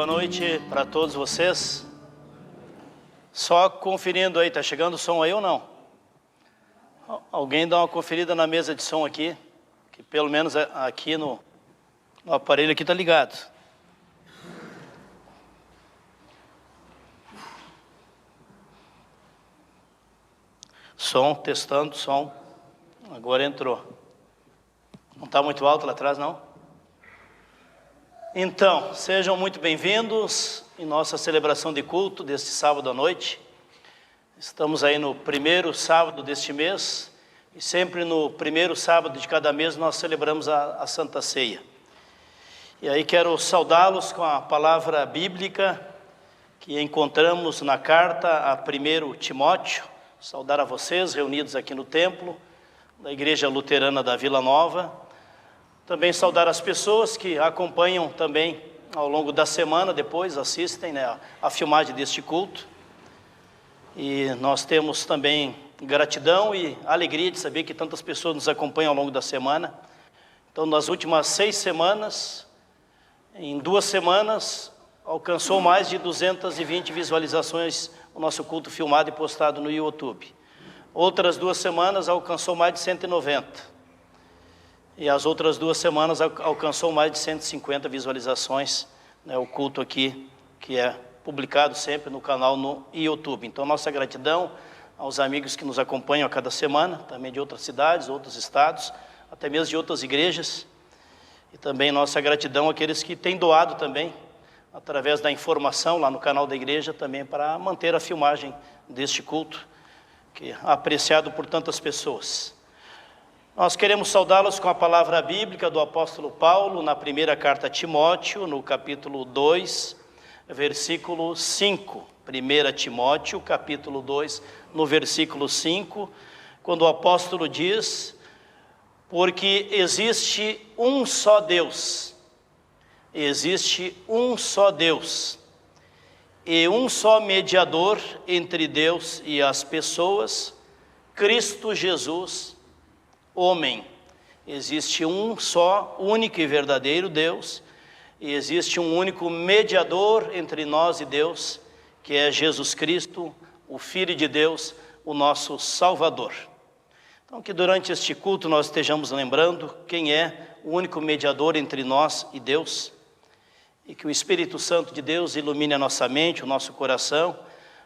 boa noite para todos vocês. Só conferindo aí, tá chegando o som aí ou não? Alguém dá uma conferida na mesa de som aqui, que pelo menos aqui no aparelho aqui tá ligado. Som, testando, som. Agora entrou. Não está muito alto lá atrás, não? Então, sejam muito bem-vindos em nossa celebração de culto deste sábado à noite. Estamos aí no primeiro sábado deste mês, e sempre no primeiro sábado de cada mês nós celebramos a Santa Ceia. E aí quero saudá-los com a palavra bíblica que encontramos na carta a 1 Timóteo, saudar a vocês reunidos aqui no templo da Igreja Luterana da Vila Nova. Também saudar as pessoas que acompanham também ao longo da semana, depois assistem, a filmagem deste culto. E nós temos também gratidão e alegria de saber que tantas pessoas nos acompanham ao longo da semana. Então, nas últimas 6 semanas, em 2 semanas, alcançou mais de 220 visualizações o nosso culto filmado e postado no YouTube. Outras 2 semanas alcançou mais de 190. E as outras 2 semanas alcançou mais de 150 visualizações, o culto aqui, que é publicado sempre no canal no YouTube. Então, nossa gratidão aos amigos que nos acompanham a cada semana, também de outras cidades, outros estados, até mesmo de outras igrejas. E também nossa gratidão àqueles que têm doado também, através da informação lá no canal da igreja, também para manter a filmagem deste culto, que é apreciado por tantas pessoas. Nós queremos saudá-los com a palavra bíblica do apóstolo Paulo, na primeira carta a Timóteo, no capítulo 2, versículo 5. 1 Timóteo, capítulo 2, no versículo 5, quando o apóstolo diz: porque existe um só Deus, existe um só Deus, e um só mediador entre Deus e as pessoas, Cristo Jesus, homem. Existe um só, único e verdadeiro Deus, e existe um único mediador entre nós e Deus, que é Jesus Cristo, o Filho de Deus, o nosso Salvador. Então, que durante este culto nós estejamos lembrando quem é o único mediador entre nós e Deus, e que o Espírito Santo de Deus ilumine a nossa mente, o nosso coração,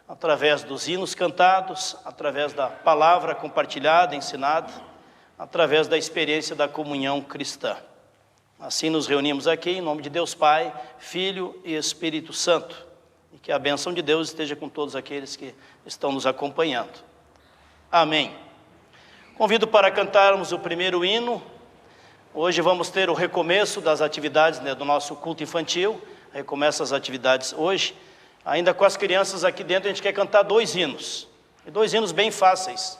através dos hinos cantados, através da palavra compartilhada, ensinada, através da experiência da comunhão cristã. Assim nos reunimos aqui em nome de Deus Pai, Filho e Espírito Santo. E que a bênção de Deus esteja com todos aqueles que estão nos acompanhando. Amém. Convido para cantarmos o primeiro hino. Hoje vamos ter o recomeço das atividades do nosso culto infantil. Recomeça as atividades hoje. Ainda com as crianças aqui dentro, a gente quer cantar 2 hinos. E 2 hinos bem fáceis.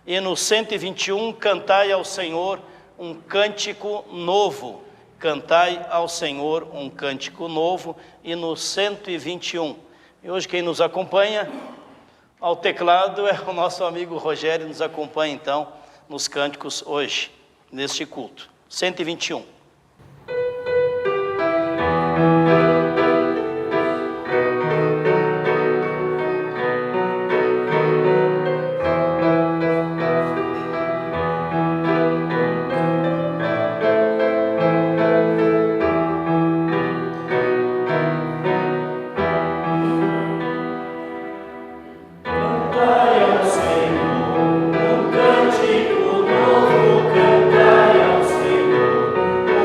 Hino 121, cantai ao Senhor um cântico novo. Cantai ao Senhor um cântico novo. Hino 121. E hoje quem nos acompanha ao teclado é o nosso amigo Rogério, nos acompanha então nos cânticos hoje, neste culto. 121. Cantai ao Senhor,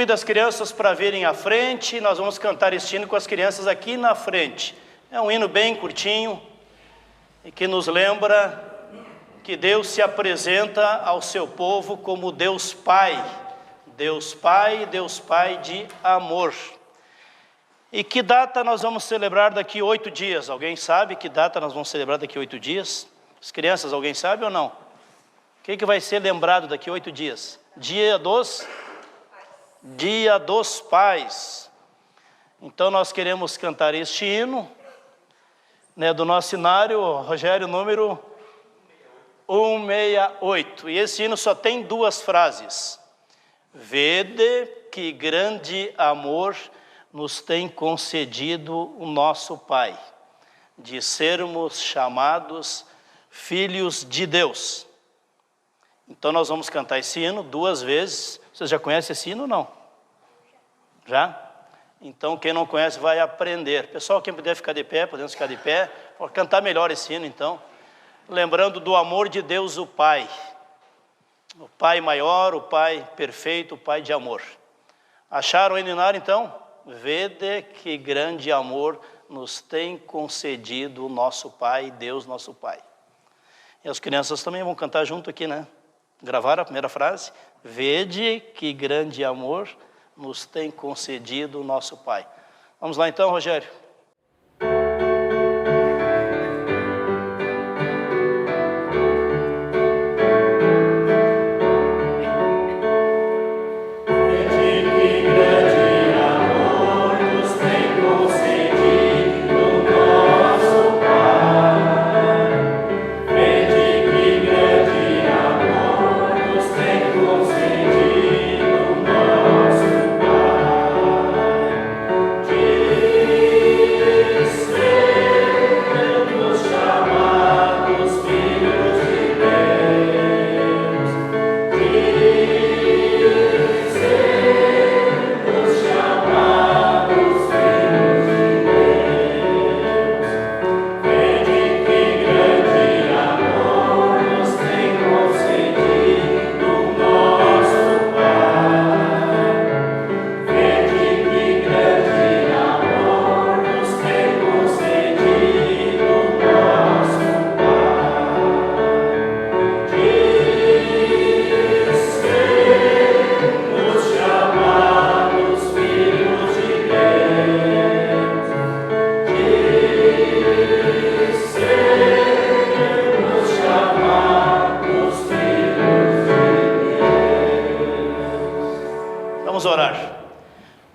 convido as crianças para virem à frente. Nós vamos cantar este hino com as crianças aqui na frente. É um hino bem curtinho e que nos lembra que Deus se apresenta ao seu povo como Deus Pai. Deus Pai, Deus Pai de amor. E que data nós vamos celebrar daqui 8 dias? Alguém sabe que data nós vamos celebrar daqui 8 dias? As crianças, alguém sabe ou não? O que vai ser lembrado daqui 8 dias? Dia dos Pais. Então nós queremos cantar este hino, né, do nosso hinário, Rogério, número 168. E esse hino só tem 2 frases. Vede que grande amor nos tem concedido o nosso Pai, de sermos chamados filhos de Deus. Então nós vamos cantar esse hino 2 vezes. Vocês já conhecem esse hino ou não? Já? Então quem não conhece vai aprender. Pessoal, quem puder ficar de pé, podemos ficar de pé. Vou cantar melhor esse hino então. Lembrando do amor de Deus o Pai. O Pai maior, o Pai perfeito, o Pai de amor. Acharam o hinário então? Vede que grande amor nos tem concedido o nosso Pai, Deus nosso Pai. E as crianças também vão cantar junto aqui, né? Gravaram a primeira frase? Vede que grande amor nos tem concedido o nosso Pai. Vamos lá então, Rogério.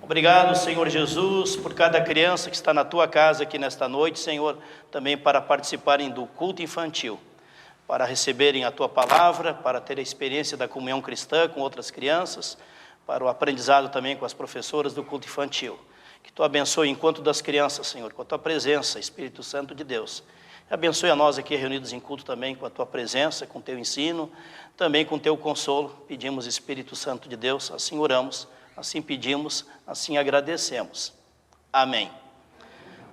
Obrigado, Senhor Jesus, por cada criança que está na Tua casa aqui nesta noite, Senhor, também para participarem do culto infantil, para receberem a Tua palavra, para ter a experiência da comunhão cristã com outras crianças, para o aprendizado também com as professoras do culto infantil. Que Tu abençoe o encontro das crianças, Senhor, com a Tua presença, Espírito Santo de Deus. Abençoe a nós aqui reunidos em culto também com a Tua presença, com o Teu ensino, também com o Teu consolo. Pedimos, Espírito Santo de Deus, assim oramos. Assim pedimos, assim agradecemos. Amém.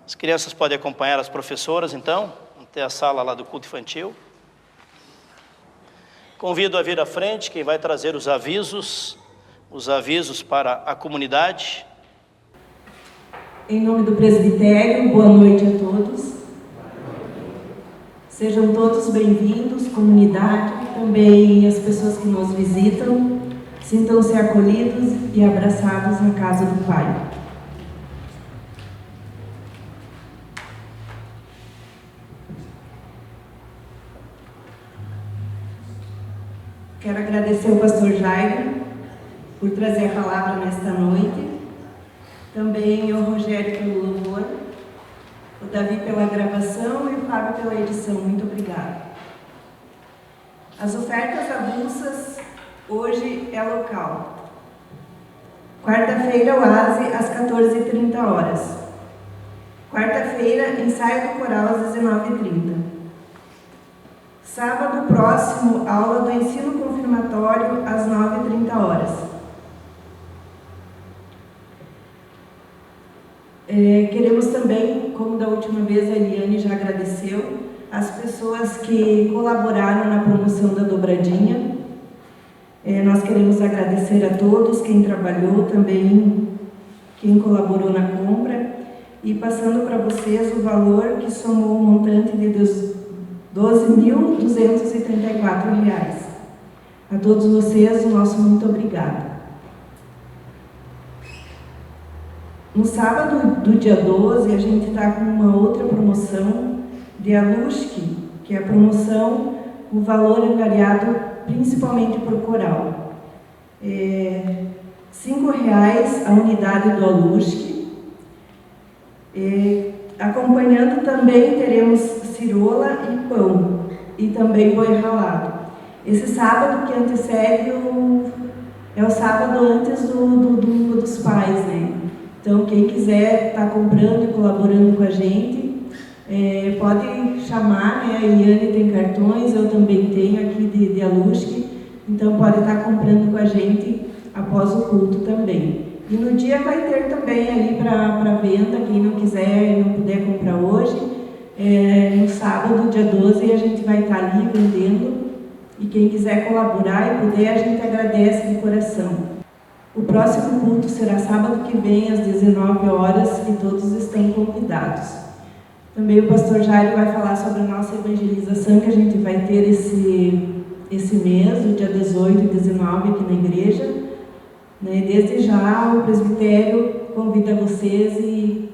As crianças podem acompanhar as professoras, então, até a sala lá do culto infantil. Convido a vir à frente quem vai trazer os avisos para a comunidade. Em nome do presbitério, boa noite a todos. Sejam todos bem-vindos, comunidade, também as pessoas que nos visitam. Sintam-se acolhidos e abraçados na casa do Pai. Quero agradecer ao pastor Jairo por trazer a palavra nesta noite. Também ao Rogério pelo louvor, o Davi pela gravação e o Fábio pela edição. Muito obrigada. As ofertas avulsas hoje é local. Quarta-feira, Oase, às 14h30. Quarta-feira, ensaio do coral às 19h30. Sábado próximo, aula do ensino confirmatório às 9h30. Queremos também, como da última vez a Eliane já agradeceu, as pessoas que colaboraram na promoção da dobradinha. Nós queremos agradecer a todos, quem trabalhou também, quem colaborou na compra, e passando para vocês o valor que somou um montante de R$ 12.234. A todos vocês, o nosso muito obrigado. No sábado do dia 12, a gente está com uma outra promoção de Alushki, que é a promoção, o valor angariado principalmente por coral. R$ 5,00 a unidade do Alushki. Acompanhando também teremos cirola e pão, e também boi ralado. Esse sábado que antecede é o sábado antes do Domingo dos Pais, né? Então, quem quiser estar comprando e colaborando com a gente, pode chamar, né? A Eliane tem cartões, eu também tenho aqui de Alushki, então pode estar comprando com a gente após o culto também. E no dia vai ter também ali para venda, quem não quiser e não puder comprar hoje, no sábado, dia 12, a gente vai estar ali vendendo, e quem quiser colaborar e puder, a gente agradece de coração. O próximo culto será sábado que vem, às 19 horas, e todos estão convidados. Também o pastor Jairo vai falar sobre a nossa evangelização, que a gente vai ter esse mês, o dia 18 e 19, aqui na igreja. Desde já, o presbitério convida vocês e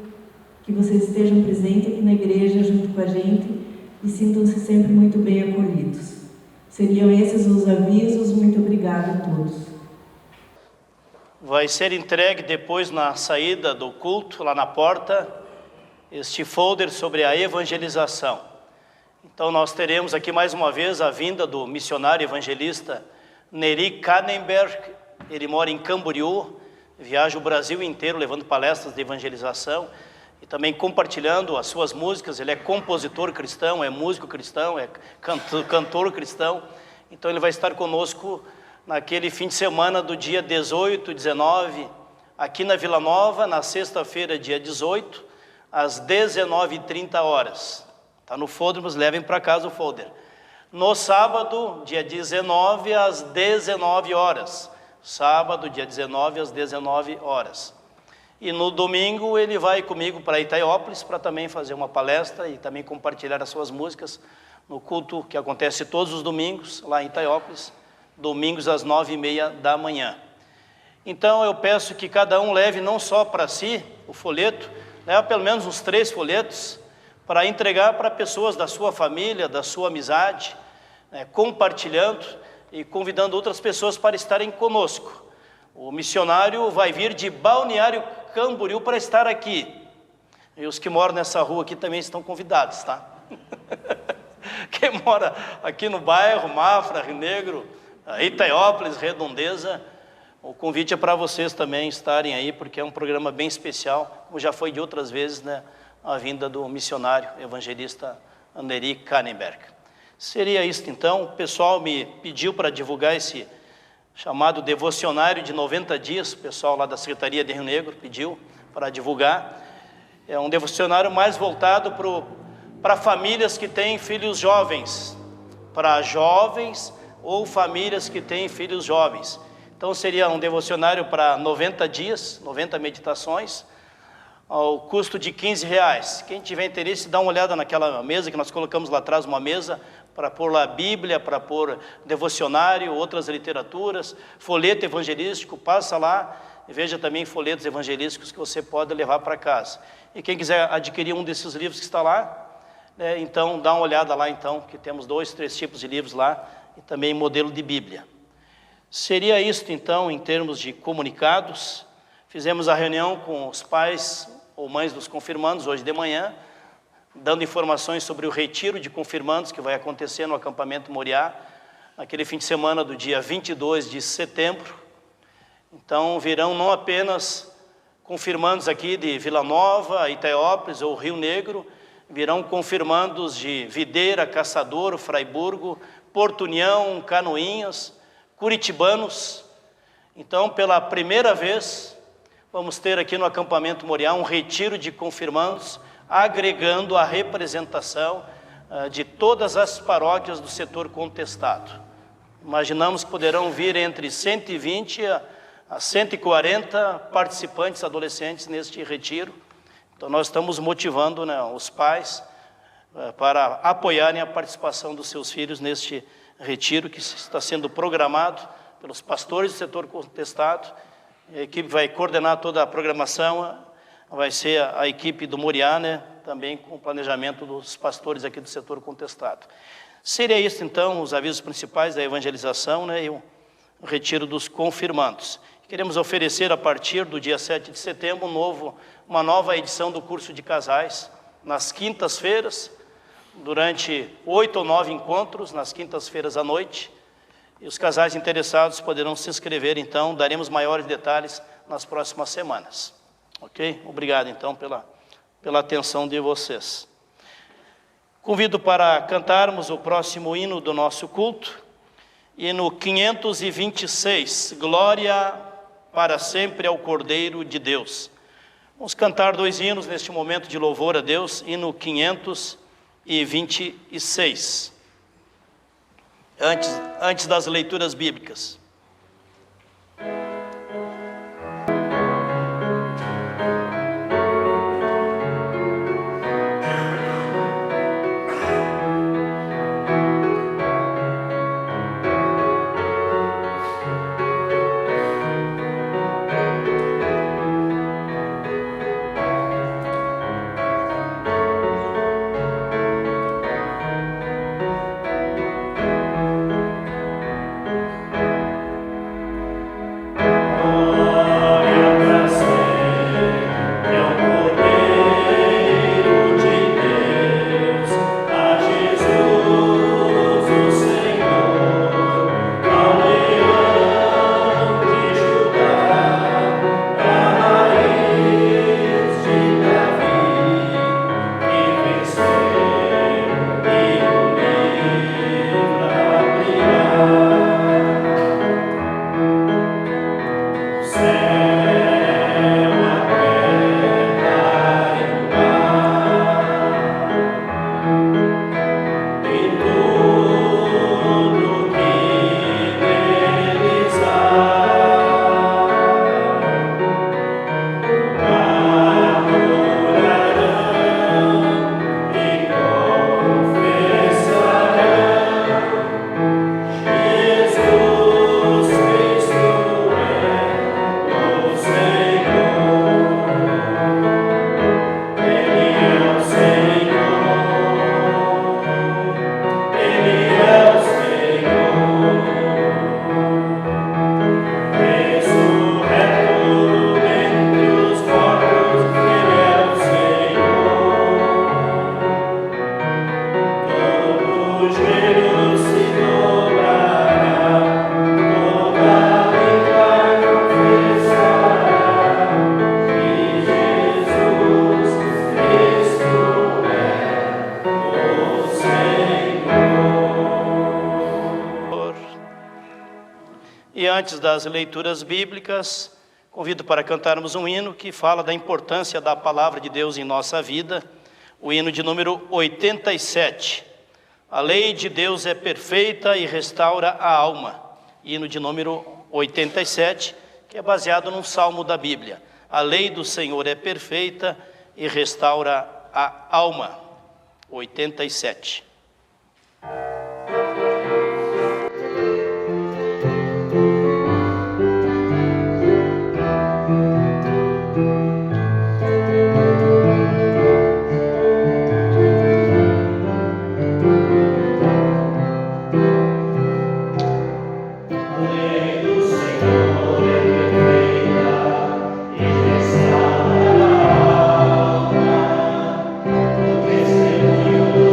que vocês estejam presentes aqui na igreja junto com a gente e sintam-se sempre muito bem acolhidos. Seriam esses os avisos. Muito obrigada a todos. Vai ser entregue depois na saída do culto, lá na porta, este folder sobre a evangelização. Então nós teremos aqui mais uma vez a vinda do missionário evangelista Neri Kannenberg. Ele mora em Camboriú, viaja o Brasil inteiro levando palestras de evangelização e também compartilhando as suas músicas. Ele é compositor cristão, é músico cristão, é cantor cristão. Então ele vai estar conosco naquele fim de semana do dia 18 e 19, aqui na Vila Nova, na sexta-feira, dia 18, às 19h30. Está no folder, mas levem para casa o folder. No sábado, dia 19, às 19 horas. Sábado, dia 19, às 19 horas. E no domingo ele vai comigo para Itaiópolis para também fazer uma palestra e também compartilhar as suas músicas no culto que acontece todos os domingos lá em Itaiópolis, domingos às 9h30. Então eu peço que cada um leve não só para si o folheto, leva pelo menos uns 3 folhetos para entregar para pessoas da sua família, da sua amizade, compartilhando e convidando outras pessoas para estarem conosco. O missionário vai vir de Balneário Camboriú para estar aqui. E os que moram nessa rua aqui também estão convidados, tá? Quem mora aqui no bairro, Mafra, Rio Negro, Itaiópolis, Redondeza, o convite é para vocês também estarem aí, porque é um programa bem especial, como já foi de outras vezes, né? A vinda do missionário evangelista Neri Kannenberg. Seria isso então. O pessoal me pediu para divulgar esse chamado devocionário de 90 dias, o pessoal lá da Secretaria de Rio Negro pediu para divulgar. É um devocionário mais voltado para famílias que têm filhos jovens, para jovens ou famílias que têm filhos jovens. Então seria um devocionário para 90 dias, 90 meditações, ao custo de R$15. Quem tiver interesse, dá uma olhada naquela mesa que nós colocamos lá atrás, uma mesa para pôr lá a Bíblia, para pôr devocionário, outras literaturas, folheto evangelístico, passa lá e veja também folhetos evangelísticos que você pode levar para casa. E quem quiser adquirir um desses livros que está lá, então dá uma olhada lá então, que temos 2, 3 tipos de livros lá, e também modelo de Bíblia. Seria isto então, em termos de comunicados. Fizemos a reunião com os pais ou mães dos confirmandos hoje de manhã, dando informações sobre o retiro de confirmandos que vai acontecer no acampamento Moriá, naquele fim de semana do dia 22 de setembro. Então virão não apenas confirmandos aqui de Vila Nova, Itaiópolis ou Rio Negro, virão confirmandos de Videira, Caçador, Fraiburgo, Porto União, Canoinhas, curitibanos. Então, pela primeira vez, vamos ter aqui no acampamento Moriá um retiro de confirmandos, agregando a representação de todas as paróquias do setor contestado. Imaginamos que poderão vir entre 120 a 140 participantes adolescentes neste retiro. Então nós estamos motivando, né, os pais para apoiarem a participação dos seus filhos neste retiro que está sendo programado pelos pastores do setor contestado. A equipe vai coordenar toda a programação, vai ser a equipe do Moriá, né, também com o planejamento dos pastores aqui do setor contestado. Seria isso, então, os avisos principais da evangelização, né, e o retiro dos confirmandos. Queremos oferecer, a partir do dia 7 de setembro, uma nova edição do curso de casais, nas quintas-feiras, durante 8 ou 9 encontros, nas quintas-feiras à noite. E os casais interessados poderão se inscrever, então, daremos maiores detalhes nas próximas semanas. Ok? Obrigado, então, pela atenção de vocês. Convido para cantarmos o próximo hino do nosso culto, hino 526, Glória para sempre ao Cordeiro de Deus. Vamos cantar 2 hinos neste momento de louvor a Deus, hino 526, antes das leituras bíblicas. E antes das leituras bíblicas, convido para cantarmos um hino que fala da importância da palavra de Deus em nossa vida, o hino de número 87. A lei de Deus é perfeita e restaura a alma. Hino de número 87, que é baseado num salmo da Bíblia. A lei do Senhor é perfeita e restaura a alma. 87.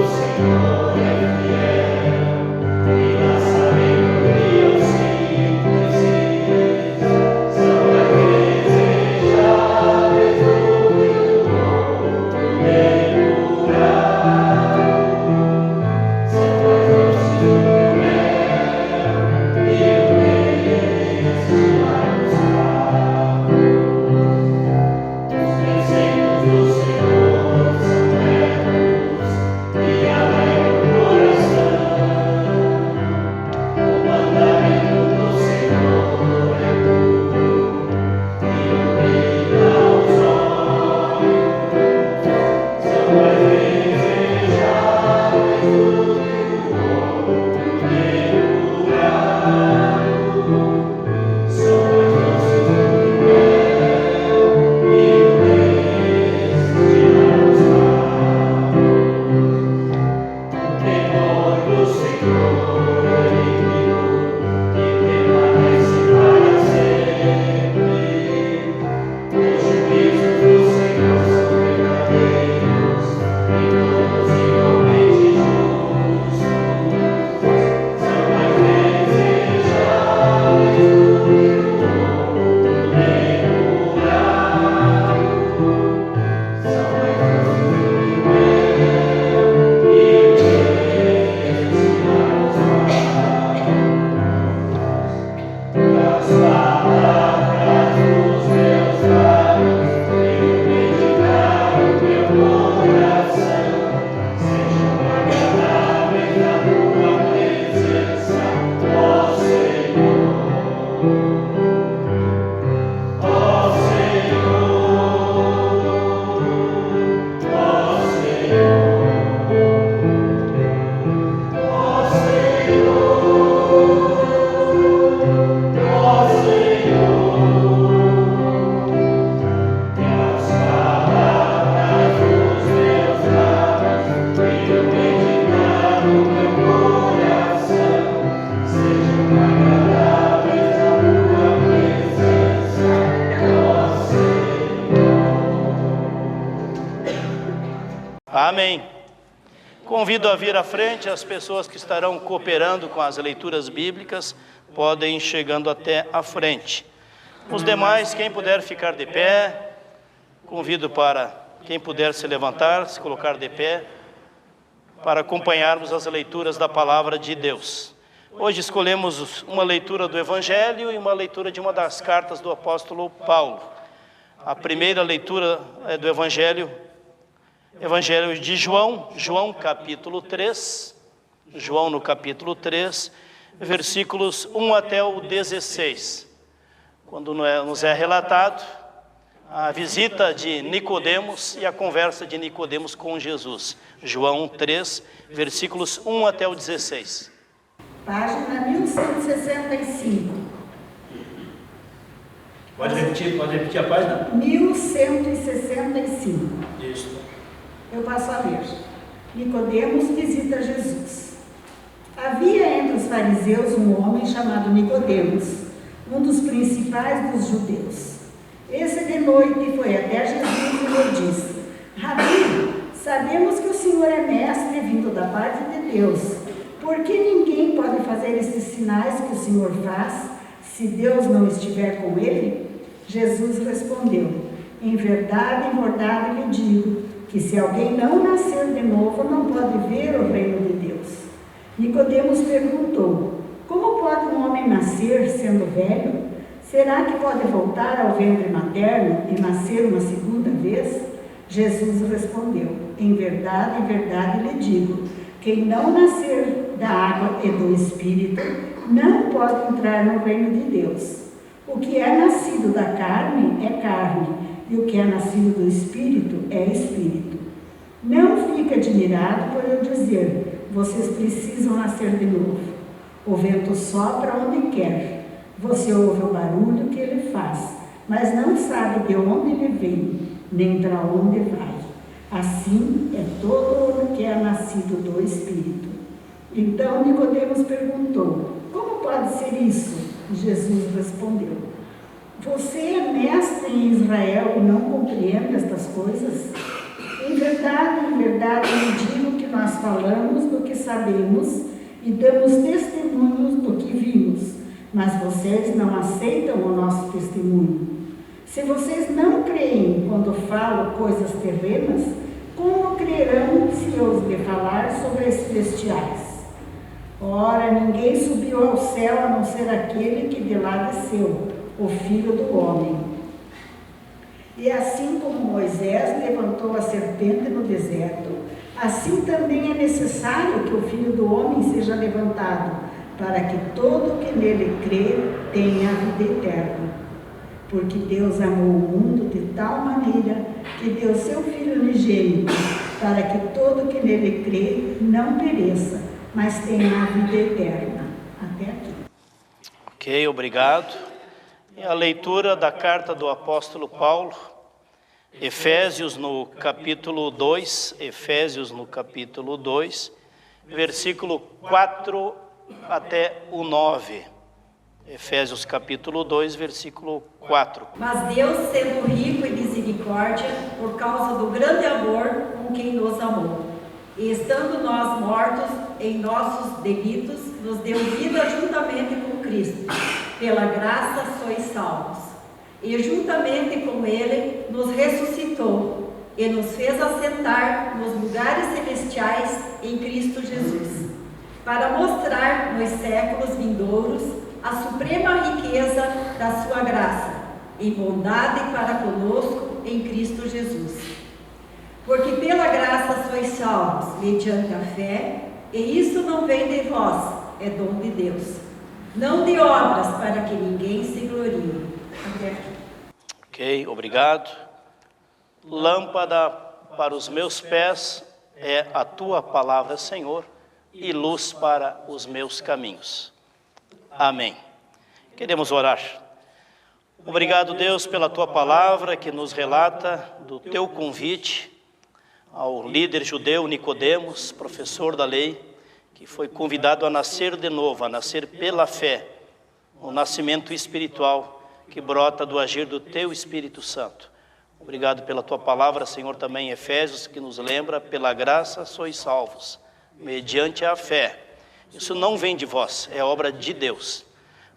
Senhor é fiel. Amém. Convido a vir à frente as pessoas que estarão cooperando com as leituras bíblicas, podem ir chegando até à frente. Os demais, quem puder ficar de pé, convido para quem puder se levantar, se colocar de pé, para acompanharmos as leituras da Palavra de Deus. Hoje escolhemos uma leitura do Evangelho e uma leitura de uma das cartas do apóstolo Paulo. A primeira leitura é do Evangelho de João, João capítulo 3, João no capítulo 3, versículos 1 até o 16, quando nos é relatado a visita de Nicodemos e a conversa de Nicodemos com Jesus. João 3, versículos 1 até o 16. Página 1165. Pode repetir a página? 1165. Isso. Eu passo a ler. Nicodemos visita Jesus. Havia entre os fariseus um homem chamado Nicodemos, um dos principais dos judeus. Esse de noite foi até Jesus e lhe disse: Rabi, sabemos que o Senhor é mestre vindo da parte de Deus. Por que ninguém pode fazer estes sinais que o Senhor faz, se Deus não estiver com ele? Jesus respondeu: Em verdade lhe digo, que se alguém não nascer de novo, não pode ver o reino de Deus. Nicodemos perguntou: Como pode um homem nascer sendo velho? Será que pode voltar ao ventre materno e nascer uma segunda vez? Jesus respondeu: Em verdade lhe digo, quem não nascer da água e do Espírito não pode entrar no reino de Deus. O que é nascido da carne é carne, e o que é nascido do Espírito é Espírito. Não fique admirado por eu dizer: vocês precisam nascer de novo. O vento sopra onde quer. Você ouve o barulho que ele faz, mas não sabe de onde ele vem, nem para onde vai. Assim é todo o que é nascido do Espírito. Então Nicodemos perguntou: Como pode ser isso? Jesus respondeu: Você é mestre em Israel e não compreende estas coisas? Em verdade lhe digo que nós falamos do que sabemos e damos testemunhos do que vimos, mas vocês não aceitam o nosso testemunho. Se vocês não creem quando falo coisas terrenas, como crerão se eu lhe falar sobre as celestiais? Ora, ninguém subiu ao céu a não ser aquele que de lá desceu, o Filho do Homem. E assim como Moisés levantou a serpente no deserto, assim também é necessário que o Filho do Homem seja levantado, para que todo que nele crê tenha a vida eterna. Porque Deus amou o mundo de tal maneira que deu seu Filho unigênito, para que todo que nele crê não pereça, mas tenha a vida eterna. Até aqui. Ok, obrigado. E a leitura da carta do apóstolo Paulo, Efésios no capítulo 2, versículo 4 até o 9. Efésios capítulo 2, versículo 4. Mas Deus, sendo rico em misericórdia, por causa do grande amor com quem nos amou, e estando nós mortos em nossos delitos, nos deu vida juntamente com Cristo. Pela graça sois salvos. E juntamente com Ele nos ressuscitou e nos fez assentar nos lugares celestiais em Cristo Jesus, para mostrar nos séculos vindouros a suprema riqueza da sua graça, em bondade para conosco em Cristo Jesus. Porque pela graça sois salvos, mediante a fé, e isso não vem de vós, é dom de Deus, não de obras, para que ninguém se glorie. Até aqui. Ok, obrigado. Lâmpada para os meus pés é a tua palavra, Senhor, e luz para os meus caminhos. Amém. Queremos orar. Obrigado, Deus, pela tua palavra que nos relata do teu convite ao líder judeu Nicodemos, professor da lei, que foi convidado a nascer de novo, a nascer pela fé, o nascimento espiritual que brota do agir do teu Espírito Santo. Obrigado pela tua palavra, Senhor, também em Efésios, que nos lembra, pela graça sois salvos, mediante a fé. Isso não vem de vós, é obra de Deus.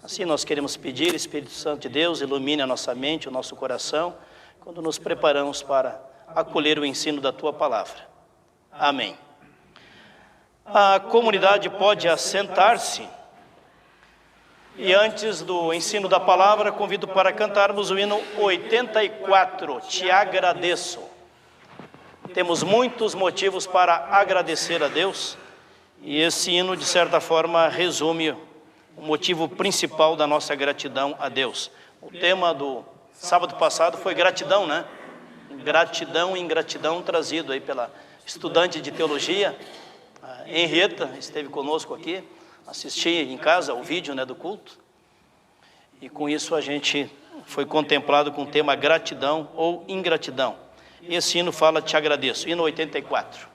Assim nós queremos pedir, Espírito Santo de Deus, ilumine a nossa mente, o nosso coração, quando nos preparamos para acolher o ensino da tua palavra. Amém. A comunidade pode assentar-se. E antes do ensino da palavra, convido para cantarmos o hino 84, Te Agradeço. Temos muitos motivos para agradecer a Deus, e esse hino, de certa forma, resume o motivo principal da nossa gratidão a Deus. O tema do sábado passado foi gratidão, né? Gratidão e ingratidão, trazido aí pela estudante de teologia, a Henrietta, esteve conosco aqui. Assisti em casa o vídeo, né, do culto, e com isso a gente foi contemplado com o tema gratidão ou ingratidão. E esse hino fala Te Agradeço, hino 84.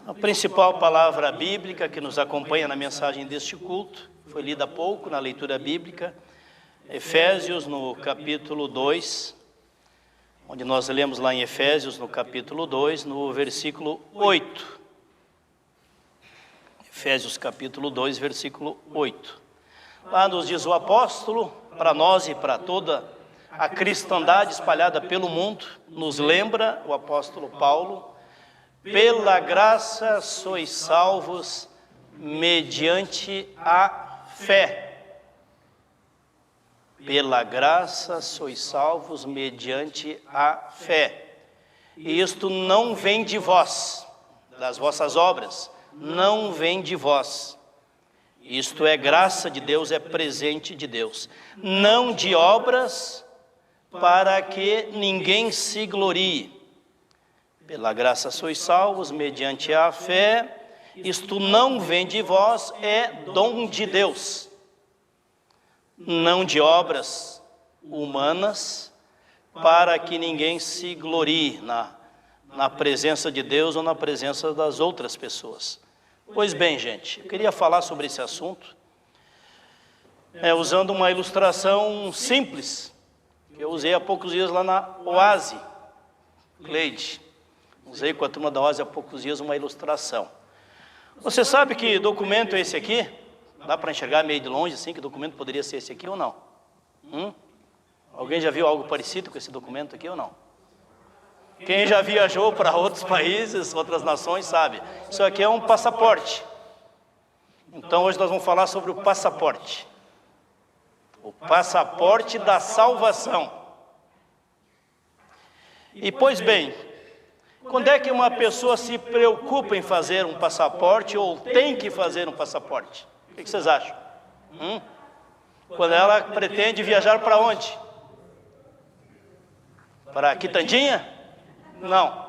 A principal palavra bíblica que nos acompanha na mensagem deste culto, foi lida há pouco na leitura bíblica, Efésios no capítulo 2, onde nós lemos lá em Efésios no capítulo 2, no versículo 8. Efésios capítulo 2, versículo 8. Lá nos diz o apóstolo, para nós e para toda a cristandade espalhada pelo mundo, nos lembra o apóstolo Paulo: pela graça sois salvos mediante a fé. Pela graça sois salvos mediante a fé. E isto não vem de vós, das vossas obras, não vem de vós. Isto é graça de Deus, é presente de Deus. Não de obras, para que ninguém se glorie. Pela graça sois salvos, mediante a fé. Isto não vem de vós, é dom de Deus. Não de obras humanas, para que ninguém se glorie na presença de Deus ou na presença das outras pessoas. Pois bem, gente, eu queria falar sobre esse assunto, usando uma ilustração simples, que eu usei há poucos dias lá na Oase, Cleide. Usei com a turma da Oase há poucos dias uma ilustração. Você sabe que documento é esse aqui? Dá para enxergar meio de longe assim, que documento poderia ser esse aqui ou não? Alguém já viu algo parecido com esse documento aqui ou não? Quem já viajou para outros países, outras nações, sabe. Isso aqui é um passaporte. Então hoje nós vamos falar sobre o passaporte. O passaporte da salvação. E pois bem, quando é que uma pessoa se preocupa em fazer um passaporte ou tem que fazer um passaporte? O que vocês acham? Quando ela pretende viajar para onde? Para Quitandinha? Não.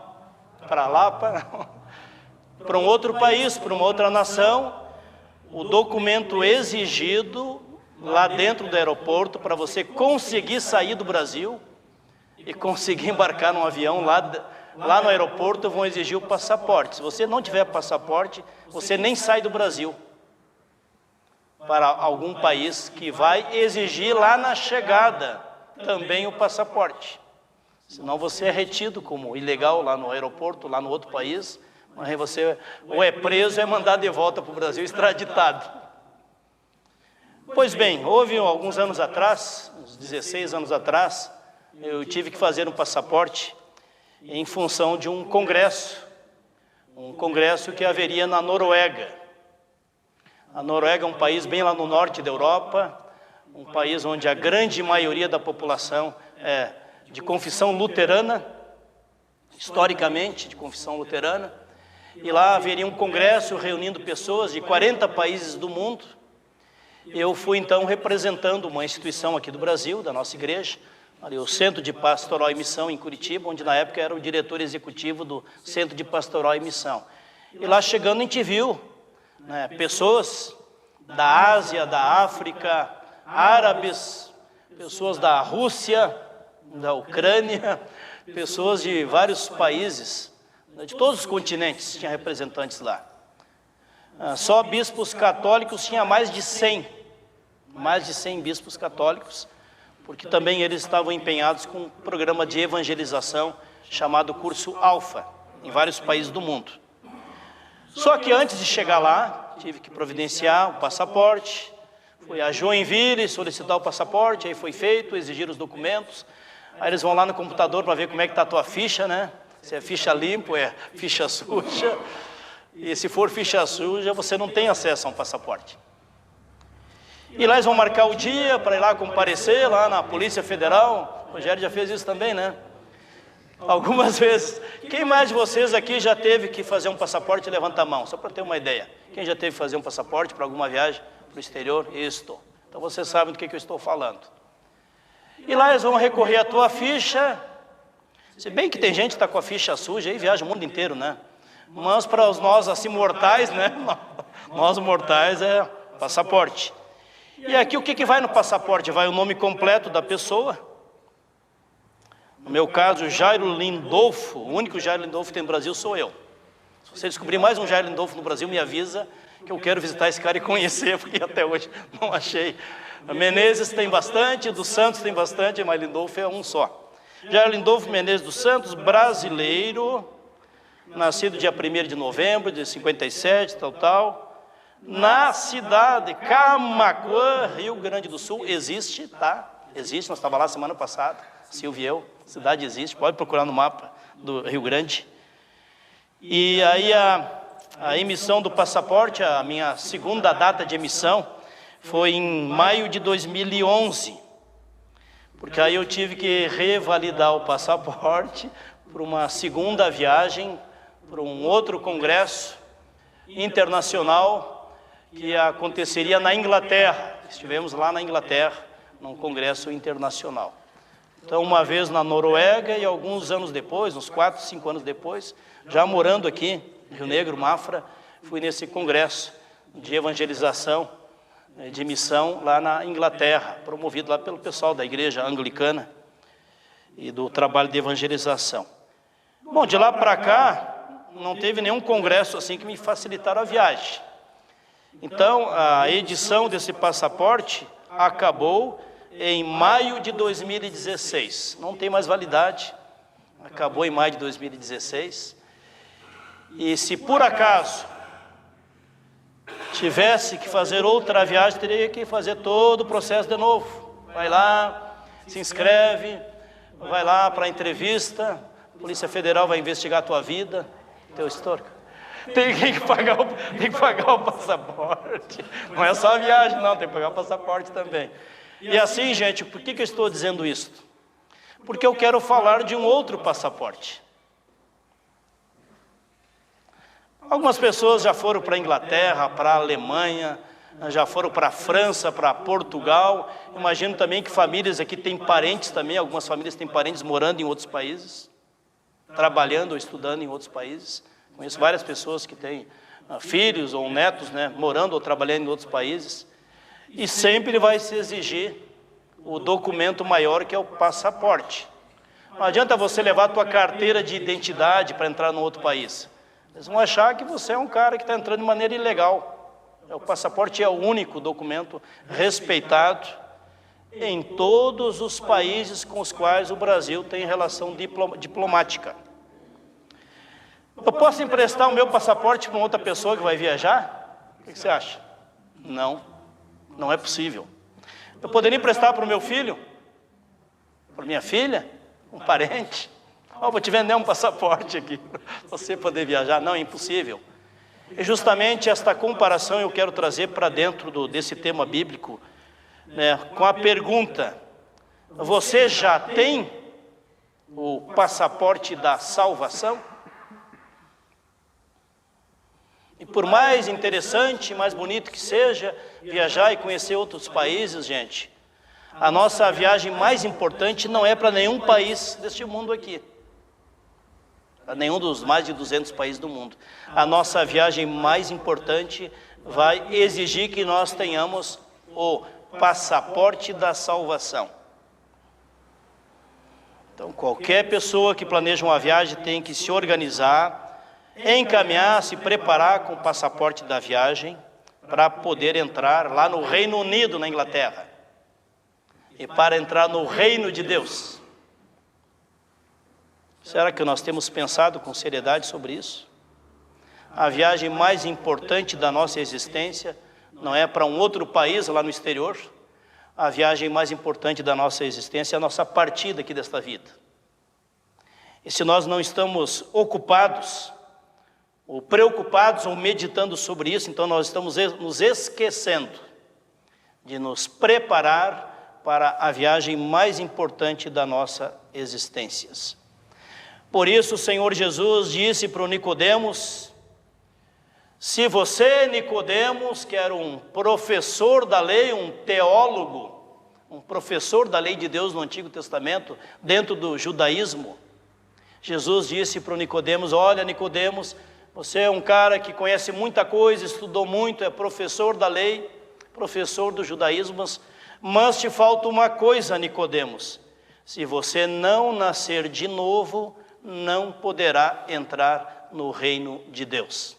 Para lá, para um outro país, para uma outra nação. O documento exigido lá dentro do aeroporto para você conseguir sair do Brasil e conseguir embarcar num avião lá no aeroporto vão exigir o passaporte. Se você não tiver passaporte, você nem sai do Brasil para algum país que vai exigir lá na chegada também o passaporte. Senão você é retido como ilegal lá no aeroporto, lá no outro país, aí você ou é preso ou é mandado de volta para o Brasil extraditado. Pois bem, houve alguns anos atrás, uns 16 anos atrás, eu tive que fazer um passaporte em função de um congresso que haveria na Noruega. A Noruega é um país bem lá no norte da Europa, um país onde a grande maioria da população é de confissão luterana, historicamente de confissão luterana, e lá haveria um congresso reunindo pessoas de 40 países do mundo. Eu fui então representando uma instituição aqui do Brasil, da nossa igreja, ali o Centro de Pastoral e Missão em Curitiba, onde na época era o diretor executivo do Centro de Pastoral e Missão. E lá chegando a gente viu pessoas da Ásia, da África, árabes, pessoas da Rússia, da Ucrânia, pessoas de vários países, de todos os continentes, tinha representantes lá. Só bispos católicos tinha mais de 100 bispos católicos, porque também eles estavam empenhados com um programa de evangelização chamado Curso Alfa, em vários países do mundo. Só que antes de chegar lá, tive que providenciar o passaporte, fui a Joinville solicitar o passaporte, aí foi feito, exigiram os documentos, aí eles vão lá no computador para ver como é que está a tua ficha, né? Se é ficha limpa ou é ficha suja, e se for ficha suja, você não tem acesso a um passaporte. E lá eles vão marcar o dia para ir lá comparecer, lá na Polícia Federal, o Rogério já fez isso também, né? Algumas vezes. Quem mais de vocês aqui já teve que fazer um passaporte? Levanta a mão, só para ter uma ideia. Quem já teve que fazer um passaporte para alguma viagem para o exterior? Isto. Então vocês sabem do que eu estou falando. E lá eles vão recorrer à tua ficha. Se bem que tem gente que está com a ficha suja e viaja o mundo inteiro, né? Mas para nós assim mortais, né? Nós mortais é passaporte. E aqui o que vai no passaporte? Vai o nome completo da pessoa. No meu caso, Jairo Lindolfo, o único Jairo Lindolfo que tem no Brasil sou eu. Se você descobrir mais um Jairo Lindolfo no Brasil, me avisa que eu quero visitar esse cara e conhecer, porque até hoje não achei. A Menezes tem bastante, dos Santos tem bastante, mas Lindolfo é um só. Jairo Lindolfo Menezes dos Santos, brasileiro, nascido dia 1º de novembro de 57, na cidade Camaquã, Rio Grande do Sul. Existe, tá? Existe, nós estávamos lá semana passada, Silvio e eu, a cidade existe, pode procurar no mapa do Rio Grande. E aí a emissão do passaporte, a minha segunda data de emissão, foi em maio de 2011, porque aí eu tive que revalidar o passaporte para uma segunda viagem, para um outro congresso internacional que aconteceria na Inglaterra. Estivemos lá na Inglaterra, num congresso internacional. Então, uma vez na Noruega e alguns anos depois, uns 4, 5 anos depois, já morando aqui, em Rio Negro, Mafra, fui nesse congresso de evangelização, de missão lá na Inglaterra, promovido lá pelo pessoal da igreja anglicana e do trabalho de evangelização. Bom, de lá para cá, não teve nenhum congresso assim que me facilitaram a viagem. Então, a edição desse passaporte acabou em maio de 2016. Não tem mais validade. Acabou em maio de 2016. E se por acaso tivesse que fazer outra viagem, teria que fazer todo o processo de novo. Vai lá, se inscreve, vai lá para a entrevista, a Polícia Federal vai investigar a tua vida, teu histórico. Tem que pagar o passaporte. Não é só a viagem, não, tem que pagar o passaporte também. E assim, gente, por que eu estou dizendo isso? Porque eu quero falar de um outro passaporte. Algumas pessoas já foram para a Inglaterra, para a Alemanha, já foram para a França, para Portugal. Imagino também que famílias aqui têm parentes também, algumas famílias têm parentes morando em outros países, trabalhando ou estudando em outros países. Conheço várias pessoas que têm filhos ou netos, né, morando ou trabalhando em outros países. E sempre vai se exigir o documento maior, que é o passaporte. Não adianta você levar a tua carteira de identidade para entrar no outro país. Eles vão achar que você é um cara que está entrando de maneira ilegal. O passaporte é o único documento respeitado em todos os países com os quais o Brasil tem relação diplomática. Eu posso emprestar o meu passaporte para outra pessoa que vai viajar? O que você acha? Não, não é possível. Eu poderia emprestar para o meu filho? Para minha filha? Um parente? Vou te vender um passaporte aqui, para você poder viajar. Não, é impossível. E justamente esta comparação eu quero trazer para dentro desse tema bíblico, né, com a pergunta: você já tem o passaporte da salvação? E por mais interessante, mais bonito que seja viajar e conhecer outros países, gente, a nossa viagem mais importante não é para nenhum país deste mundo aqui, para nenhum dos mais de 200 países do mundo. A nossa viagem mais importante vai exigir que nós tenhamos o passaporte da salvação. Então, qualquer pessoa que planeja uma viagem tem que se organizar, encaminhar, se preparar com o passaporte da viagem para poder entrar lá no Reino Unido, na Inglaterra, e para entrar no reino de Deus. Será que nós temos pensado com seriedade sobre isso? A viagem mais importante da nossa existência não é para um outro país lá no exterior. A viagem mais importante da nossa existência é a nossa partida aqui desta vida. E se nós não estamos ocupados, ou preocupados, ou meditando sobre isso, então nós estamos nos esquecendo de nos preparar para a viagem mais importante da nossa existência. Por isso o Senhor Jesus disse para o Nicodemos: se você, Nicodemos, que era um professor da lei, um teólogo, um professor da lei de Deus no Antigo Testamento, dentro do judaísmo, Jesus disse para o Nicodemos: olha, Nicodemos, você é um cara que conhece muita coisa, estudou muito, é professor da lei, professor do judaísmo, mas te falta uma coisa, Nicodemos: se você não nascer de novo, não poderá entrar no reino de Deus.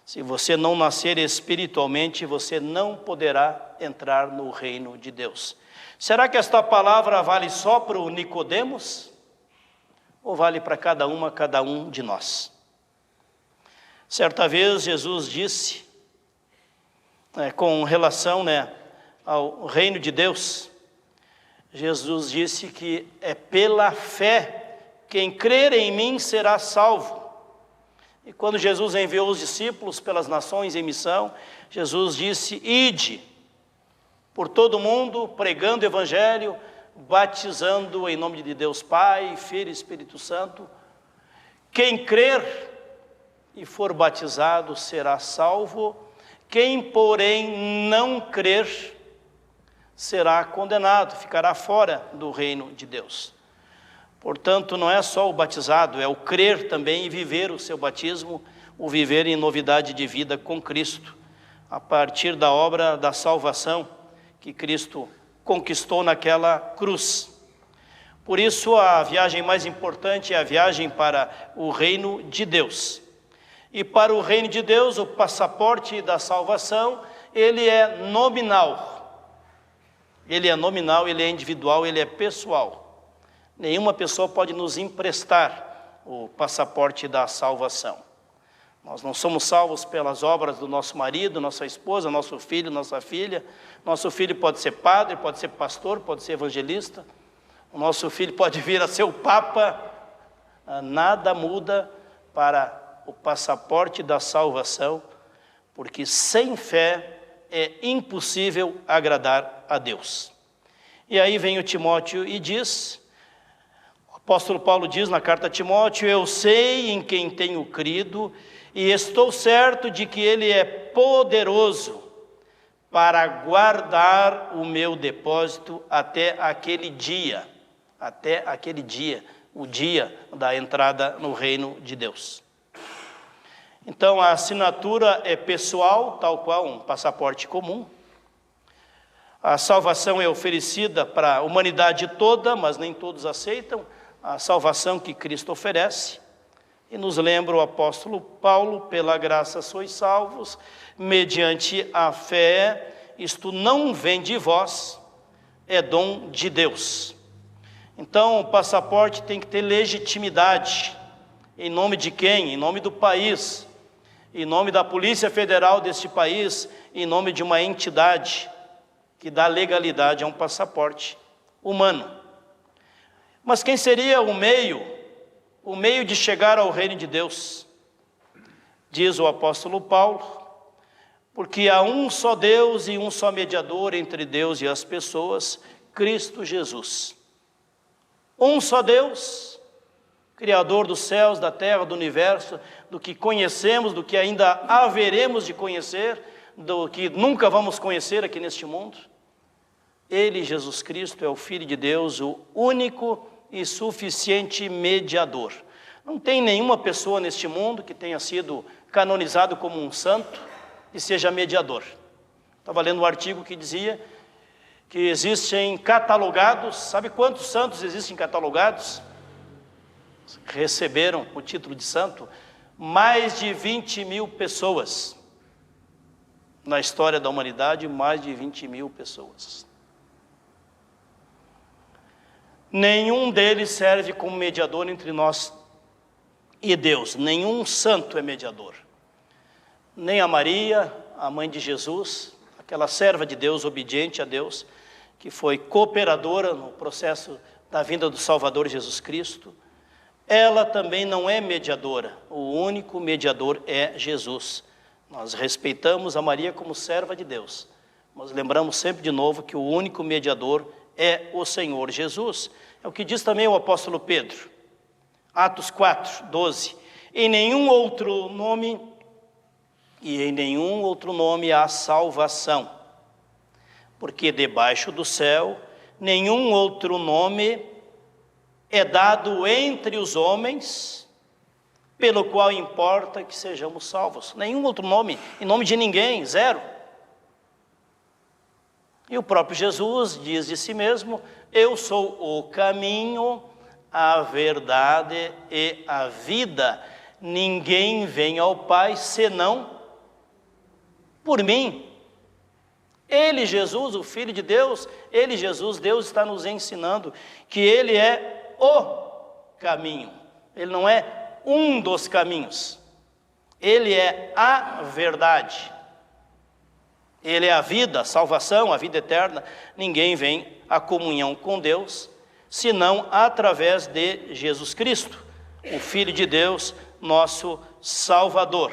Se você não nascer espiritualmente, você não poderá entrar no reino de Deus. Será que esta palavra vale só para o Nicodemos? Ou vale para cada um de nós? Certa vez Jesus disse, com relação ao reino de Deus, Jesus disse que é pela fé, quem crer em mim será salvo. E quando Jesus enviou os discípulos pelas nações em missão, Jesus disse: ide por todo mundo, pregando o evangelho, batizando em nome de Deus Pai, Filho e Espírito Santo. Quem crer e for batizado será salvo, quem porém não crer será condenado, ficará fora do reino de Deus. Portanto, não é só o batizado, é o crer também e viver o seu batismo, o viver em novidade de vida com Cristo, a partir da obra da salvação que Cristo conquistou naquela cruz. Por isso, a viagem mais importante é a viagem para o reino de Deus. E para o reino de Deus, o passaporte da salvação, ele é nominal. Ele é nominal, ele é individual, ele é pessoal. Nenhuma pessoa pode nos emprestar o passaporte da salvação. Nós não somos salvos pelas obras do nosso marido, nossa esposa, nosso filho, nossa filha. Nosso filho pode ser padre, pode ser pastor, pode ser evangelista. O nosso filho pode vir a ser o Papa. Nada muda para o passaporte da salvação, porque sem fé é impossível agradar a Deus. E aí vem o Timóteo e diz, o apóstolo Paulo diz na carta a Timóteo: eu sei em quem tenho crido e estou certo de que ele é poderoso para guardar o meu depósito até aquele dia, o dia da entrada no reino de Deus. Então a assinatura é pessoal, tal qual um passaporte comum, A salvação é oferecida para a humanidade toda, mas nem todos aceitam a salvação que Cristo oferece. E nos lembra o apóstolo Paulo: pela graça sois salvos, mediante a fé, isto não vem de vós, é dom de Deus. Então o passaporte tem que ter legitimidade. Em nome de quem? Em nome do país, em nome da Polícia Federal deste país, em nome de uma entidade que dá legalidade a um passaporte humano. Mas quem seria o meio de chegar ao reino de Deus? Diz o apóstolo Paulo: porque há um só Deus e um só mediador entre Deus e as pessoas, Cristo Jesus. Um só Deus, Criador dos céus, da terra, do universo, do que conhecemos, do que ainda haveremos de conhecer, do que nunca vamos conhecer aqui neste mundo. Ele, Jesus Cristo, é o Filho de Deus, o único e suficiente mediador. Não tem nenhuma pessoa neste mundo que tenha sido canonizado como um santo e seja mediador. Estava lendo um artigo que dizia que existem catalogados, sabe quantos santos existem catalogados? Receberam o título de santo mais de 20.000 pessoas. Na história da humanidade, mais de 20.000 pessoas. Nenhum deles serve como mediador entre nós e Deus. Nenhum santo é mediador. Nem a Maria, a mãe de Jesus, aquela serva de Deus, obediente a Deus, que foi cooperadora no processo da vinda do Salvador Jesus Cristo. Ela também não é mediadora. O único mediador é Jesus. Nós respeitamos a Maria como serva de Deus, mas lembramos sempre de novo que o único mediador é o Senhor Jesus. É o que diz também o apóstolo Pedro, Atos 4, 12. Em nenhum outro nome há salvação, porque debaixo do céu nenhum outro nome é dado entre os homens, pelo qual importa que sejamos salvos. Nenhum outro nome, em nome de ninguém, zero. E o próprio Jesus diz de si mesmo: eu sou o caminho, a verdade e a vida. Ninguém vem ao Pai senão por mim. Ele, Jesus, o Filho de Deus, ele, Jesus, Deus está nos ensinando que ele é o caminho. Ele não é um dos caminhos. Ele é a verdade. Ele é a vida, a salvação, a vida eterna. Ninguém vem à comunhão com Deus, senão através de Jesus Cristo, o Filho de Deus, nosso Salvador.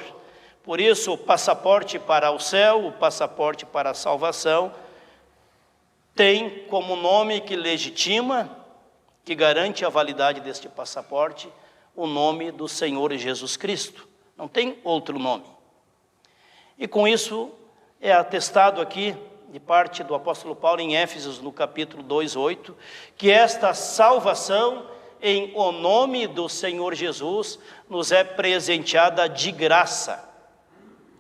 Por isso, o passaporte para o céu, o passaporte para a salvação, tem como nome que legitima, que garante a validade deste passaporte, o nome do Senhor Jesus Cristo. Não tem outro nome. E com isso é atestado aqui, de parte do apóstolo Paulo em Éfesos, no capítulo 2:8, que esta salvação em o nome do Senhor Jesus nos é presenteada de graça.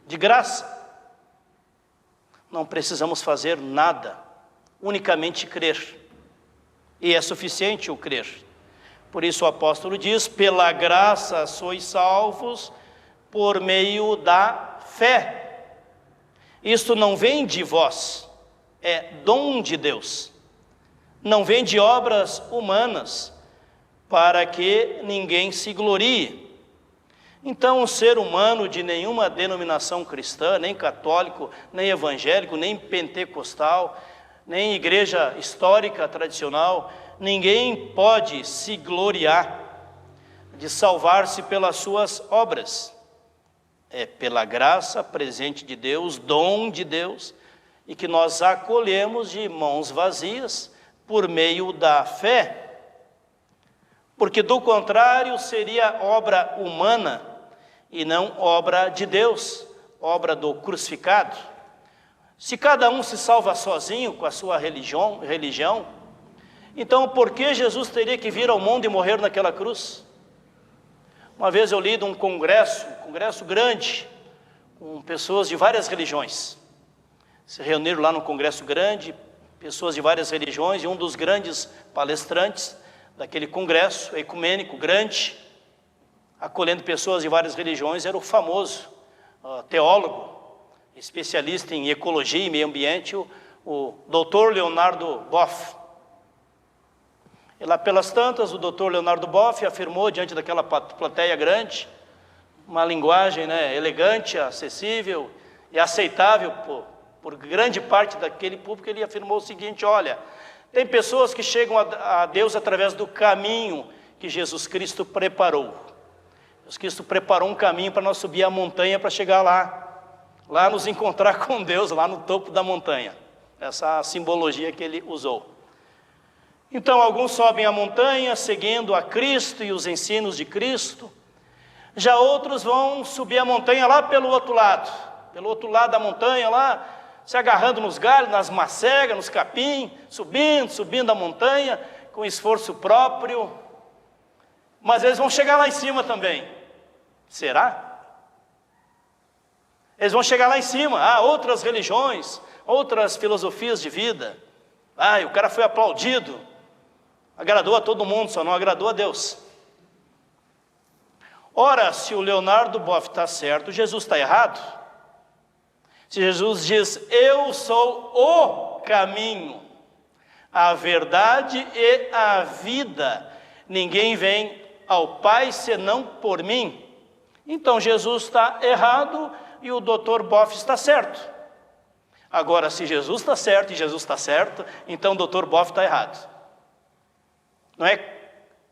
De graça. Não precisamos fazer nada, unicamente crer. E é suficiente o crer. Por isso o apóstolo diz: pela graça sois salvos por meio da fé. Isto não vem de vós, é dom de Deus. Não vem de obras humanas, para que ninguém se glorie. Então, o ser humano de nenhuma denominação cristã, nem católico, nem evangélico, nem pentecostal, nem igreja histórica tradicional, ninguém pode se gloriar de salvar-se pelas suas obras. É pela graça presente de Deus, dom de Deus, e que nós acolhemos de mãos vazias por meio da fé. Porque do contrário seria obra humana e não obra de Deus, obra do crucificado. Se cada um se salva sozinho com a sua religião, então por que Jesus teria que vir ao mundo e morrer naquela cruz? Uma vez eu li de um congresso grande, com pessoas de várias religiões. Se reuniram lá num congresso grande, pessoas de várias religiões, e um dos grandes palestrantes daquele congresso ecumênico grande, acolhendo pessoas de várias religiões, era o famoso teólogo, especialista em ecologia e meio ambiente, o Dr. Leonardo Boff. E lá pelas tantas, o Dr. Leonardo Boff afirmou diante daquela plateia grande, uma linguagem, elegante, acessível e aceitável por grande parte daquele público. Ele afirmou o seguinte: olha, tem pessoas que chegam a Deus através do caminho que Jesus Cristo preparou. Jesus Cristo preparou um caminho para nós subir a montanha para chegar lá nos encontrar com Deus, lá no topo da montanha. Essa simbologia que ele usou. Então, alguns sobem a montanha seguindo a Cristo e os ensinos de Cristo. Já outros vão subir a montanha lá pelo outro lado da montanha, lá se agarrando nos galhos, nas macegas, nos capim, subindo a montanha com esforço próprio. Mas eles vão chegar lá em cima também. Será? Eles vão chegar lá em cima. Há outras religiões, outras filosofias de vida. O cara foi aplaudido, agradou a todo mundo, só não agradou a Deus. Ora, se o Leonardo Boff está certo, Jesus está errado. Se Jesus diz: eu sou o caminho, a verdade e a vida, ninguém vem ao Pai senão por mim, então Jesus está errado e o Dr. Boff está certo. Agora, se Jesus está certo e Jesus está certo, então o Dr. Boff está errado. Não é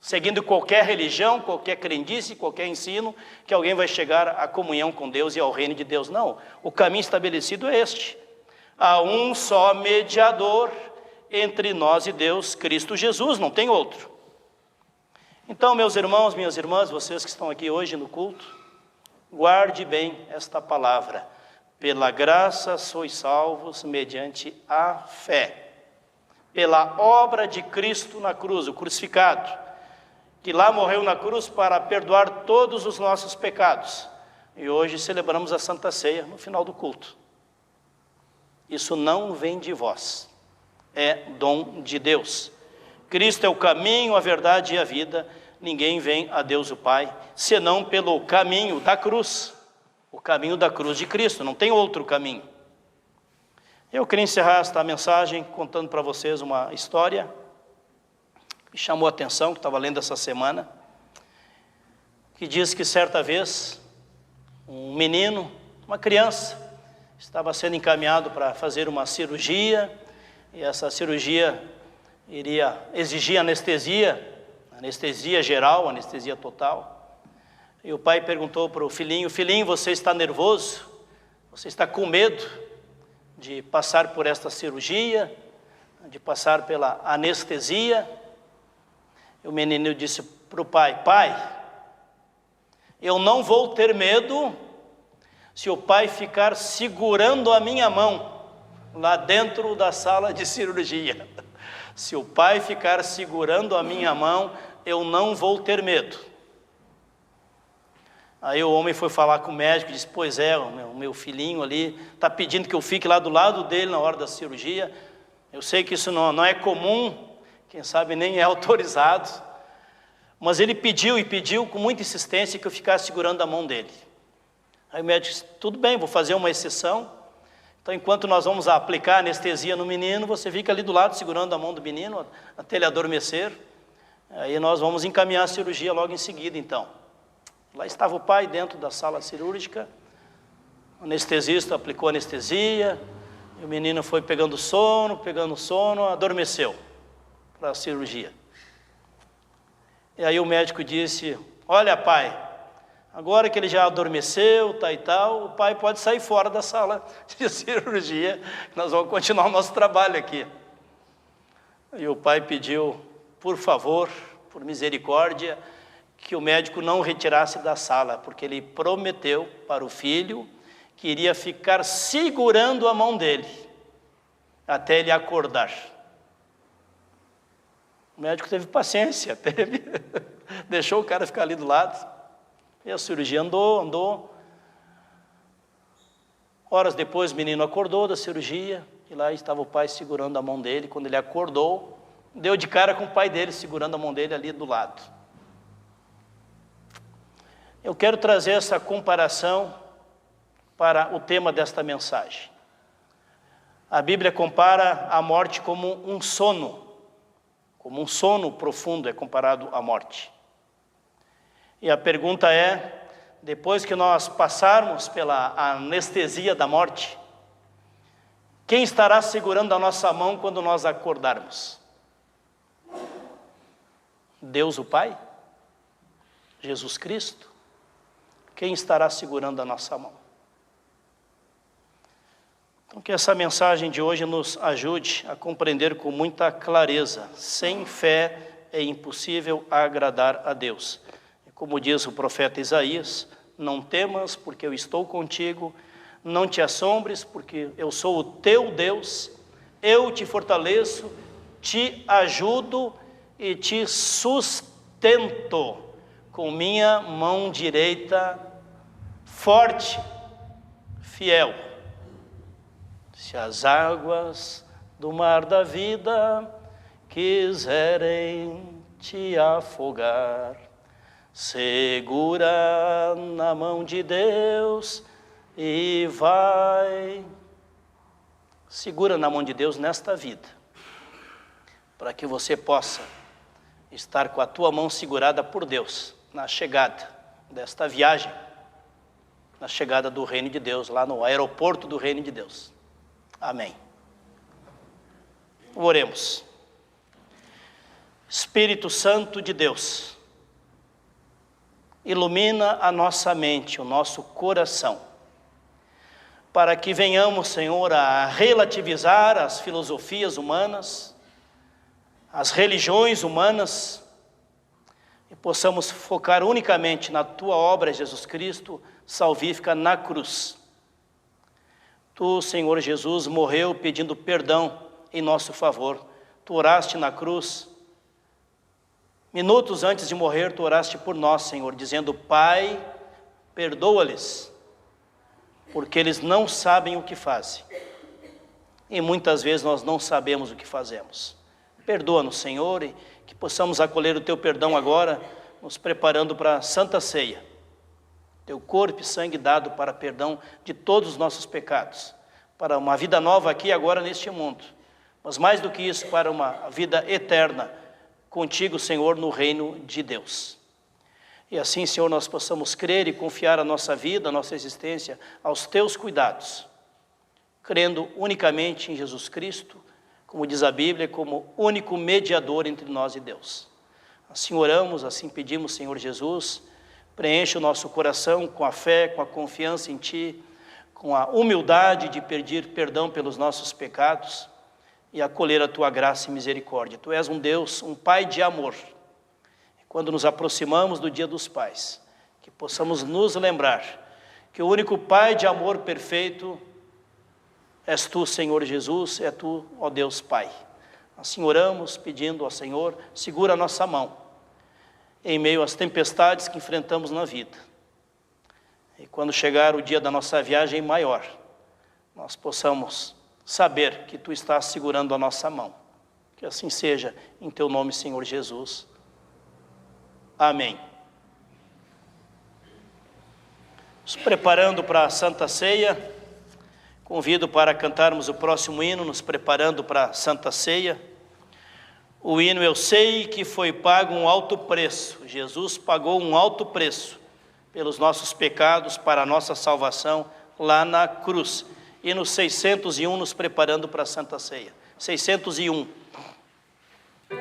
seguindo qualquer religião, qualquer crendice, qualquer ensino, que alguém vai chegar à comunhão com Deus e ao reino de Deus. Não, o caminho estabelecido é este. Há um só mediador entre nós e Deus, Cristo Jesus, não tem outro. Então, meus irmãos, minhas irmãs, vocês que estão aqui hoje no culto, guarde bem esta palavra. Pela graça sois salvos mediante a fé. Pela obra de Cristo na cruz, o crucificado, que lá morreu na cruz para perdoar todos os nossos pecados. E hoje celebramos a Santa Ceia no final do culto. Isso não vem de vós, é dom de Deus. Cristo é o caminho, a verdade e a vida. Ninguém vem a Deus o Pai, senão pelo caminho da cruz. O caminho da cruz de Cristo, não tem outro caminho. Eu queria encerrar esta mensagem contando para vocês uma história que me chamou a atenção, que estava lendo essa semana, que diz que certa vez um menino, uma criança, estava sendo encaminhado para fazer uma cirurgia, e essa cirurgia iria exigir anestesia geral, anestesia total. E o pai perguntou para o filhinho: filhinho, você está nervoso? Você está com medo de passar por esta cirurgia, de passar pela anestesia? E o menino disse para o pai: pai, eu não vou ter medo se o pai ficar segurando a minha mão lá dentro da sala de cirurgia. Se o pai ficar segurando a minha mão, eu não vou ter medo. Aí o homem foi falar com o médico e disse: pois é, o meu filhinho ali está pedindo que eu fique lá do lado dele na hora da cirurgia. Eu sei que isso não é comum, quem sabe nem é autorizado, mas ele pediu com muita insistência que eu ficasse segurando a mão dele. Aí o médico disse: tudo bem, vou fazer uma exceção. Então, enquanto nós vamos aplicar anestesia no menino, você fica ali do lado segurando a mão do menino até ele adormecer. Aí nós vamos encaminhar a cirurgia logo em seguida, então. Lá estava o pai dentro da sala cirúrgica, o anestesista aplicou anestesia, e o menino foi pegando sono, adormeceu para a cirurgia. E aí o médico disse: olha, pai, agora que ele já adormeceu, e tal, o pai pode sair fora da sala de cirurgia, nós vamos continuar o nosso trabalho aqui. E o pai pediu, por favor, por misericórdia, que o médico não o retirasse da sala, porque ele prometeu para o filho que iria ficar segurando a mão dele até ele acordar. O médico teve paciência, deixou o cara ficar ali do lado, e a cirurgia andou. Horas depois o menino acordou da cirurgia, e lá estava o pai segurando a mão dele. Quando ele acordou, deu de cara com o pai dele, segurando a mão dele ali do lado. Eu quero trazer essa comparação para o tema desta mensagem. A Bíblia compara a morte como um sono profundo é comparado à morte. E a pergunta é, depois que nós passarmos pela anestesia da morte, quem estará segurando a nossa mão quando nós acordarmos? Deus o Pai? Jesus Cristo? Quem estará segurando a nossa mão? Então, que essa mensagem de hoje nos ajude a compreender com muita clareza. Sem fé é impossível agradar a Deus. E como diz o profeta Isaías, não temas, porque eu estou contigo. Não te assombres, porque eu sou o teu Deus. Eu te fortaleço, te ajudo e te sustento com minha mão direita forte, fiel. Se as águas do mar da vida quiserem te afogar, segura na mão de Deus e vai. Segura na mão de Deus nesta vida, para que você possa estar com a tua mão segurada por Deus na chegada desta viagem, na chegada do reino de Deus, lá no aeroporto do reino de Deus. Amém. Oremos. Espírito Santo de Deus, ilumina a nossa mente, o nosso coração, para que venhamos, Senhor, a relativizar as filosofias humanas, as religiões humanas, e possamos focar unicamente na Tua obra, Jesus Cristo, salvífica na cruz. Tu, Senhor Jesus, morreu pedindo perdão em nosso favor. Tu oraste na cruz. Minutos antes de morrer, Tu oraste por nós, Senhor, dizendo: Pai, perdoa-lhes, porque eles não sabem o que fazem. E muitas vezes nós não sabemos o que fazemos. Perdoa-nos, Senhor, e que possamos acolher o Teu perdão agora, nos preparando para a Santa Ceia. Teu corpo e sangue dado para perdão de todos os nossos pecados, para uma vida nova aqui e agora neste mundo, mas mais do que isso, para uma vida eterna contigo, Senhor, no reino de Deus. E assim, Senhor, nós possamos crer e confiar a nossa vida, a nossa existência aos Teus cuidados, crendo unicamente em Jesus Cristo, como diz a Bíblia, como único mediador entre nós e Deus. Assim oramos, assim pedimos, Senhor Jesus, preenche o nosso coração com a fé, com a confiança em Ti, com a humildade de pedir perdão pelos nossos pecados e acolher a Tua graça e misericórdia. Tu és um Deus, um Pai de amor. E quando nos aproximamos do Dia dos Pais, que possamos nos lembrar que o único Pai de amor perfeito és Tu, Senhor Jesus, é Tu, ó Deus Pai. Assim oramos, pedindo ao Senhor, segura a nossa mão em meio às tempestades que enfrentamos na vida. E quando chegar o dia da nossa viagem maior, nós possamos saber que Tu estás segurando a nossa mão. Que assim seja, em Teu nome, Senhor Jesus. Amém. Nos preparando para a Santa Ceia, convido para cantarmos o próximo hino, nos preparando para a Santa Ceia. O hino Eu Sei Que Foi Pago um Alto Preço. Jesus pagou um alto preço pelos nossos pecados, para a nossa salvação, lá na cruz. Hino 601, nos preparando para a Santa Ceia. 601. Para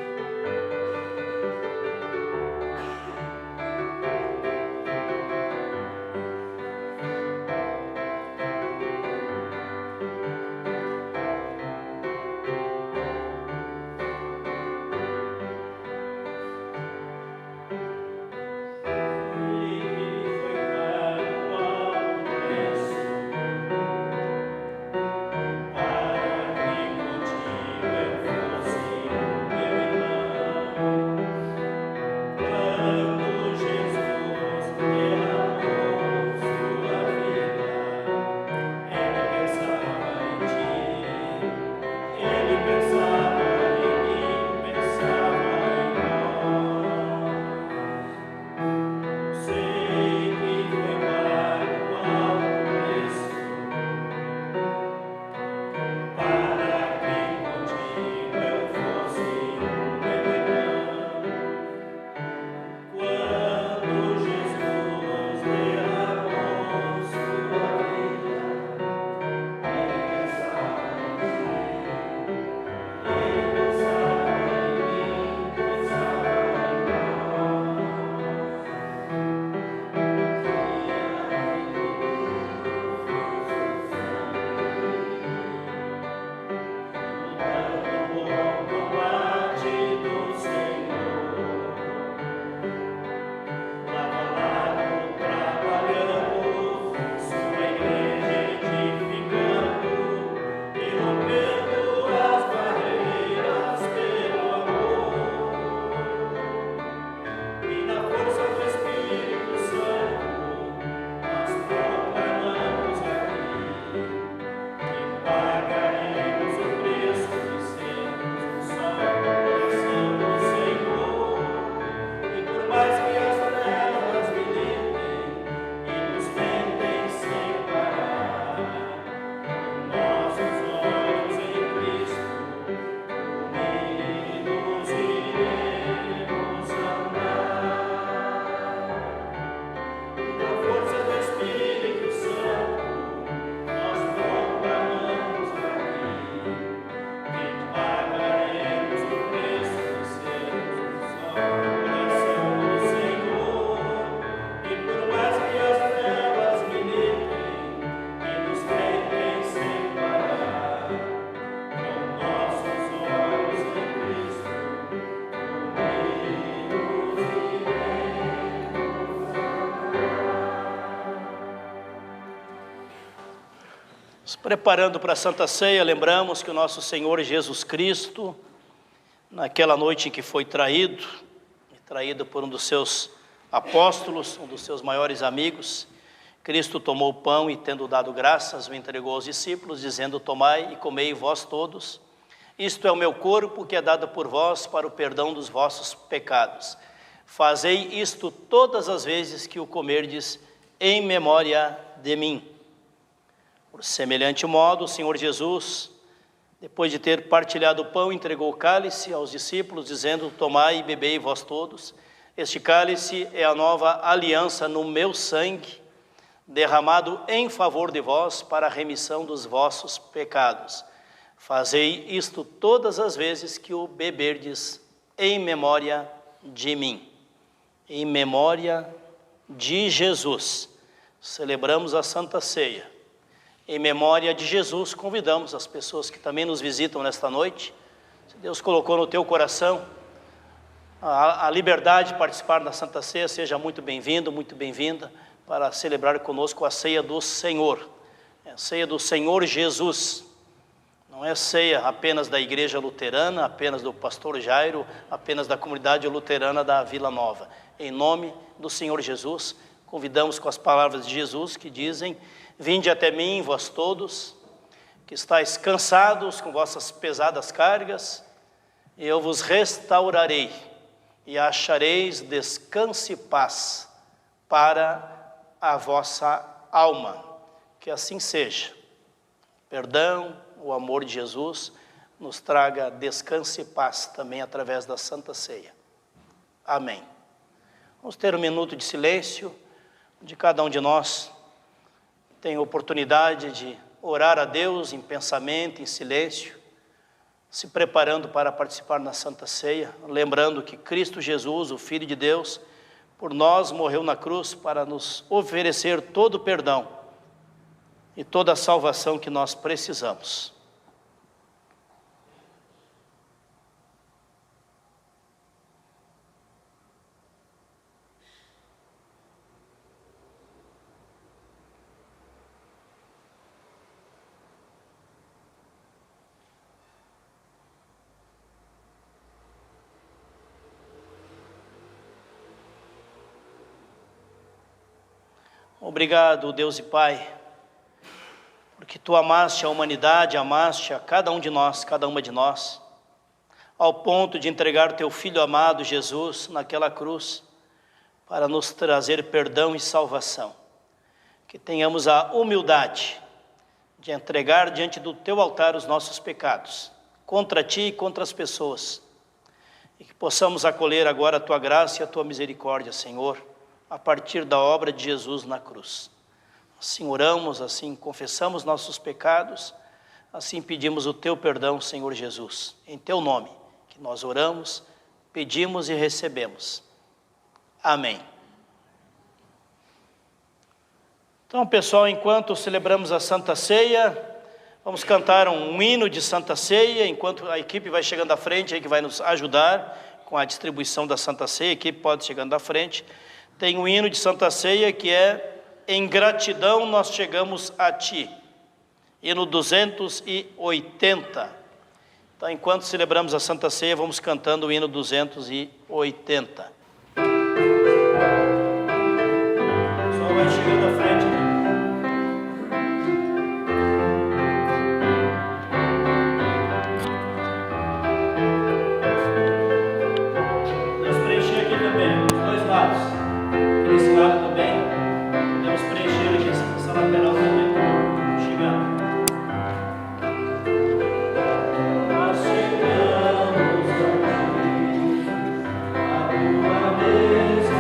que contigo eu fosse Preparando para a Santa Ceia, lembramos que o nosso Senhor Jesus Cristo, naquela noite em que foi traído por um dos seus apóstolos, um dos seus maiores amigos, Cristo tomou o pão e, tendo dado graças, o entregou aos discípulos, dizendo: tomai e comei vós todos, isto é o meu corpo que é dado por vós para o perdão dos vossos pecados. Fazei isto todas as vezes que o comerdes em memória de mim. Por semelhante modo, o Senhor Jesus, depois de ter partilhado o pão, entregou o cálice aos discípulos, dizendo: tomai e bebei vós todos. Este cálice é a nova aliança no meu sangue, derramado em favor de vós para a remissão dos vossos pecados. Fazei isto todas as vezes que o beberdes em memória de mim. Em memória de Jesus, celebramos a Santa Ceia. Em memória de Jesus, convidamos as pessoas que também nos visitam nesta noite. Se Deus colocou no teu coração a liberdade de participar da Santa Ceia, seja muito bem-vindo, muito bem-vinda para celebrar conosco a ceia do Senhor. É a ceia do Senhor Jesus. Não é ceia apenas da Igreja Luterana, apenas do pastor Jairo, apenas da comunidade luterana da Vila Nova. Em nome do Senhor Jesus, convidamos com as palavras de Jesus que dizem: vinde até mim, vós todos, que estáis cansados com vossas pesadas cargas, e eu vos restaurarei, e achareis descanso e paz para a vossa alma. Que assim seja. Perdão, o amor de Jesus nos traga descanso e paz também através da Santa Ceia. Amém. Vamos ter um minuto de silêncio, onde cada um de nós tem a oportunidade de orar a Deus em pensamento, em silêncio, se preparando para participar na Santa Ceia, lembrando que Cristo Jesus, o Filho de Deus, por nós morreu na cruz para nos oferecer todo o perdão e toda a salvação que nós precisamos. Obrigado, Deus e Pai, porque Tu amaste a humanidade, amaste a cada um de nós, cada uma de nós, ao ponto de entregar Teu Filho amado Jesus naquela cruz, para nos trazer perdão e salvação. Que tenhamos a humildade de entregar diante do Teu altar os nossos pecados, contra Ti e contra as pessoas, e que possamos acolher agora a Tua graça e a Tua misericórdia, Senhor, a partir da obra de Jesus na cruz. Assim oramos, assim confessamos nossos pecados, assim pedimos o Teu perdão, Senhor Jesus. Em Teu nome, que nós oramos, pedimos e recebemos. Amém. Então, pessoal, enquanto celebramos a Santa Ceia, vamos cantar um hino de Santa Ceia, enquanto a equipe vai chegando à frente, aí que vai nos ajudar com a distribuição da Santa Ceia. A equipe pode chegando à frente. Tem um hino de Santa Ceia que é: em gratidão nós chegamos a Ti. Hino 280. Então, enquanto celebramos a Santa Ceia, vamos cantando o hino 280. O pessoal vai chegando à frente. Vamos preencher aqui também, dos dois lados. Esse lado também, podemos preencher aqui essa lateral também, chegando. Nós chegamos aqui, a tua mesa,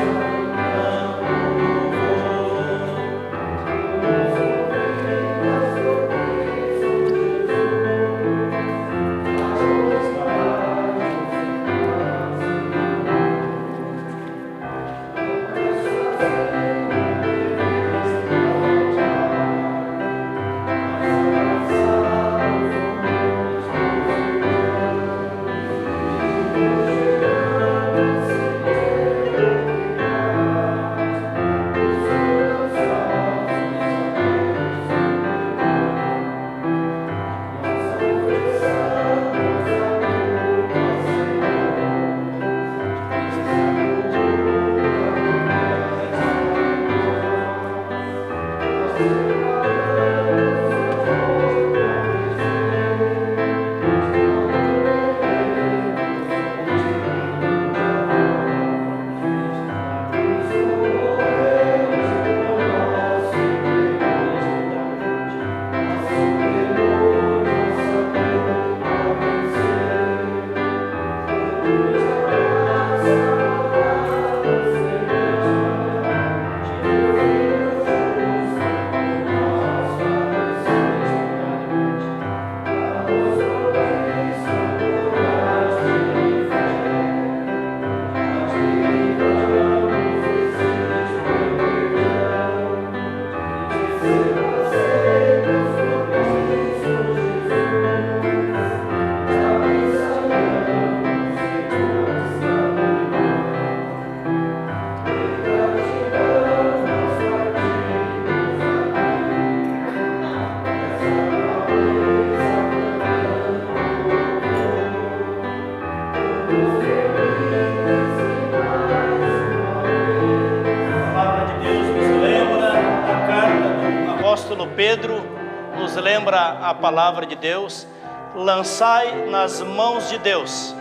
lembra a palavra de Deus: lançai nas mãos de Deus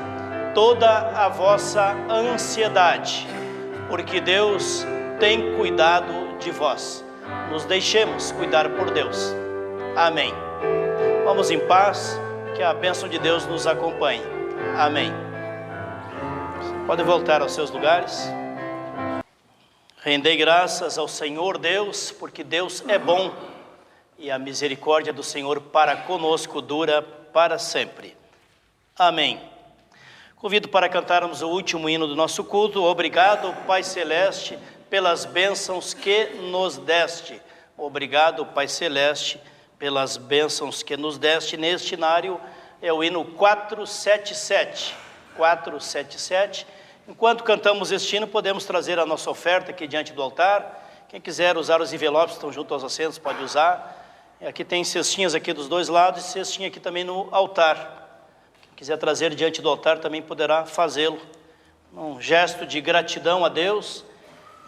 toda a vossa ansiedade, porque Deus tem cuidado de vós. Nos deixemos cuidar por Deus. Amém. Vamos em paz, que a bênção de Deus nos acompanhe. Amém. Podem voltar aos seus lugares. Rendei graças ao Senhor Deus, porque Deus é bom e a misericórdia do Senhor para conosco dura para sempre. Amém. Convido para cantarmos o último hino do nosso culto. Obrigado, Pai Celeste, pelas bênçãos que nos deste. Obrigado, Pai Celeste, pelas bênçãos que nos deste. Neste inário é o hino 477. 477. Enquanto cantamos este hino, podemos trazer a nossa oferta aqui diante do altar. Quem quiser usar os envelopes que estão junto aos assentos, pode usar. Aqui tem cestinhas aqui dos dois lados e cestinha aqui também no altar. Quem quiser trazer diante do altar também poderá fazê-lo. Um gesto de gratidão a Deus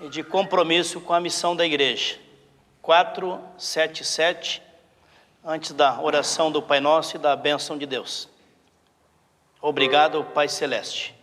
e de compromisso com a missão da igreja. 477, antes da oração do Pai Nosso e da bênção de Deus. Obrigado, Pai Celeste.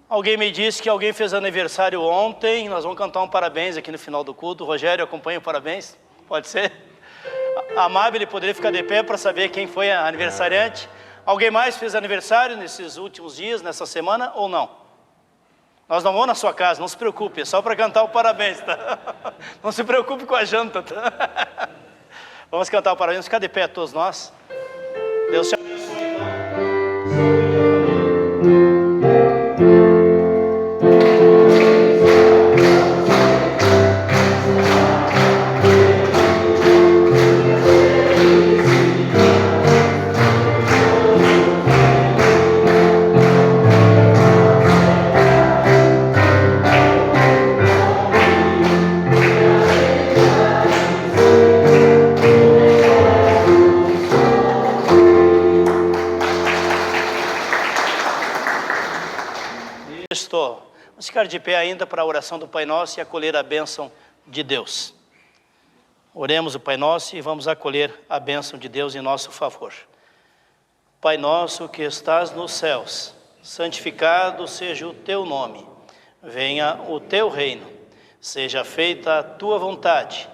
Alguém me disse que alguém fez aniversário ontem. Nós vamos cantar um parabéns aqui no final do culto. Rogério, acompanha o parabéns? Pode ser? A Amável poderia ficar de pé para saber quem foi a aniversariante. Alguém mais fez aniversário nesses últimos dias, nessa semana, ou não? Nós não vamos na sua casa, não se preocupe, é só para cantar o parabéns, tá? Não se preocupe com a janta, tá? Vamos cantar o parabéns, ficar de pé todos nós. Deus te abençoe. Vamos ficar de pé ainda para a oração do Pai Nosso e acolher a bênção de Deus. Oremos o Pai Nosso e vamos acolher a bênção de Deus em nosso favor. Pai nosso que estás nos céus, santificado seja o teu nome. Venha o teu reino. Seja feita a tua vontade,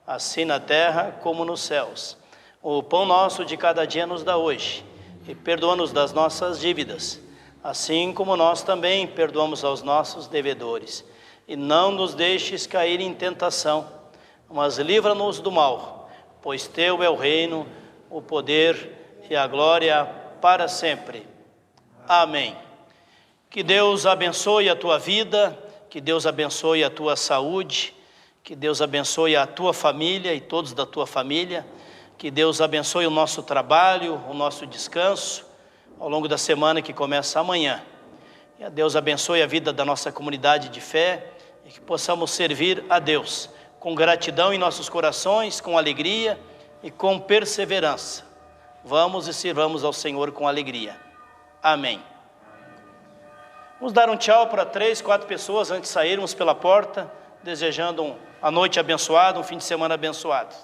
assim na terra como nos céus. O pão nosso de cada dia nos dá hoje, e perdoa-nos das nossas dívidas, assim como nós também perdoamos aos nossos devedores. E não nos deixes cair em tentação, mas livra-nos do mal, pois teu é o reino, o poder e a glória para sempre. Amém. Que Deus abençoe a tua vida, que Deus abençoe a tua saúde, que Deus abençoe a tua família e todos da tua família, que Deus abençoe o nosso trabalho, o nosso descanso, ao longo da semana que começa amanhã. E a Deus abençoe a vida da nossa comunidade de fé e que possamos servir a Deus com gratidão em nossos corações, com alegria e com perseverança. vamos e sirvamos ao Senhor com alegria. Amém. Vamos dar um tchau para 3, 4 pessoas antes de sairmos pela porta, desejando a noite abençoada, um fim de semana abençoado.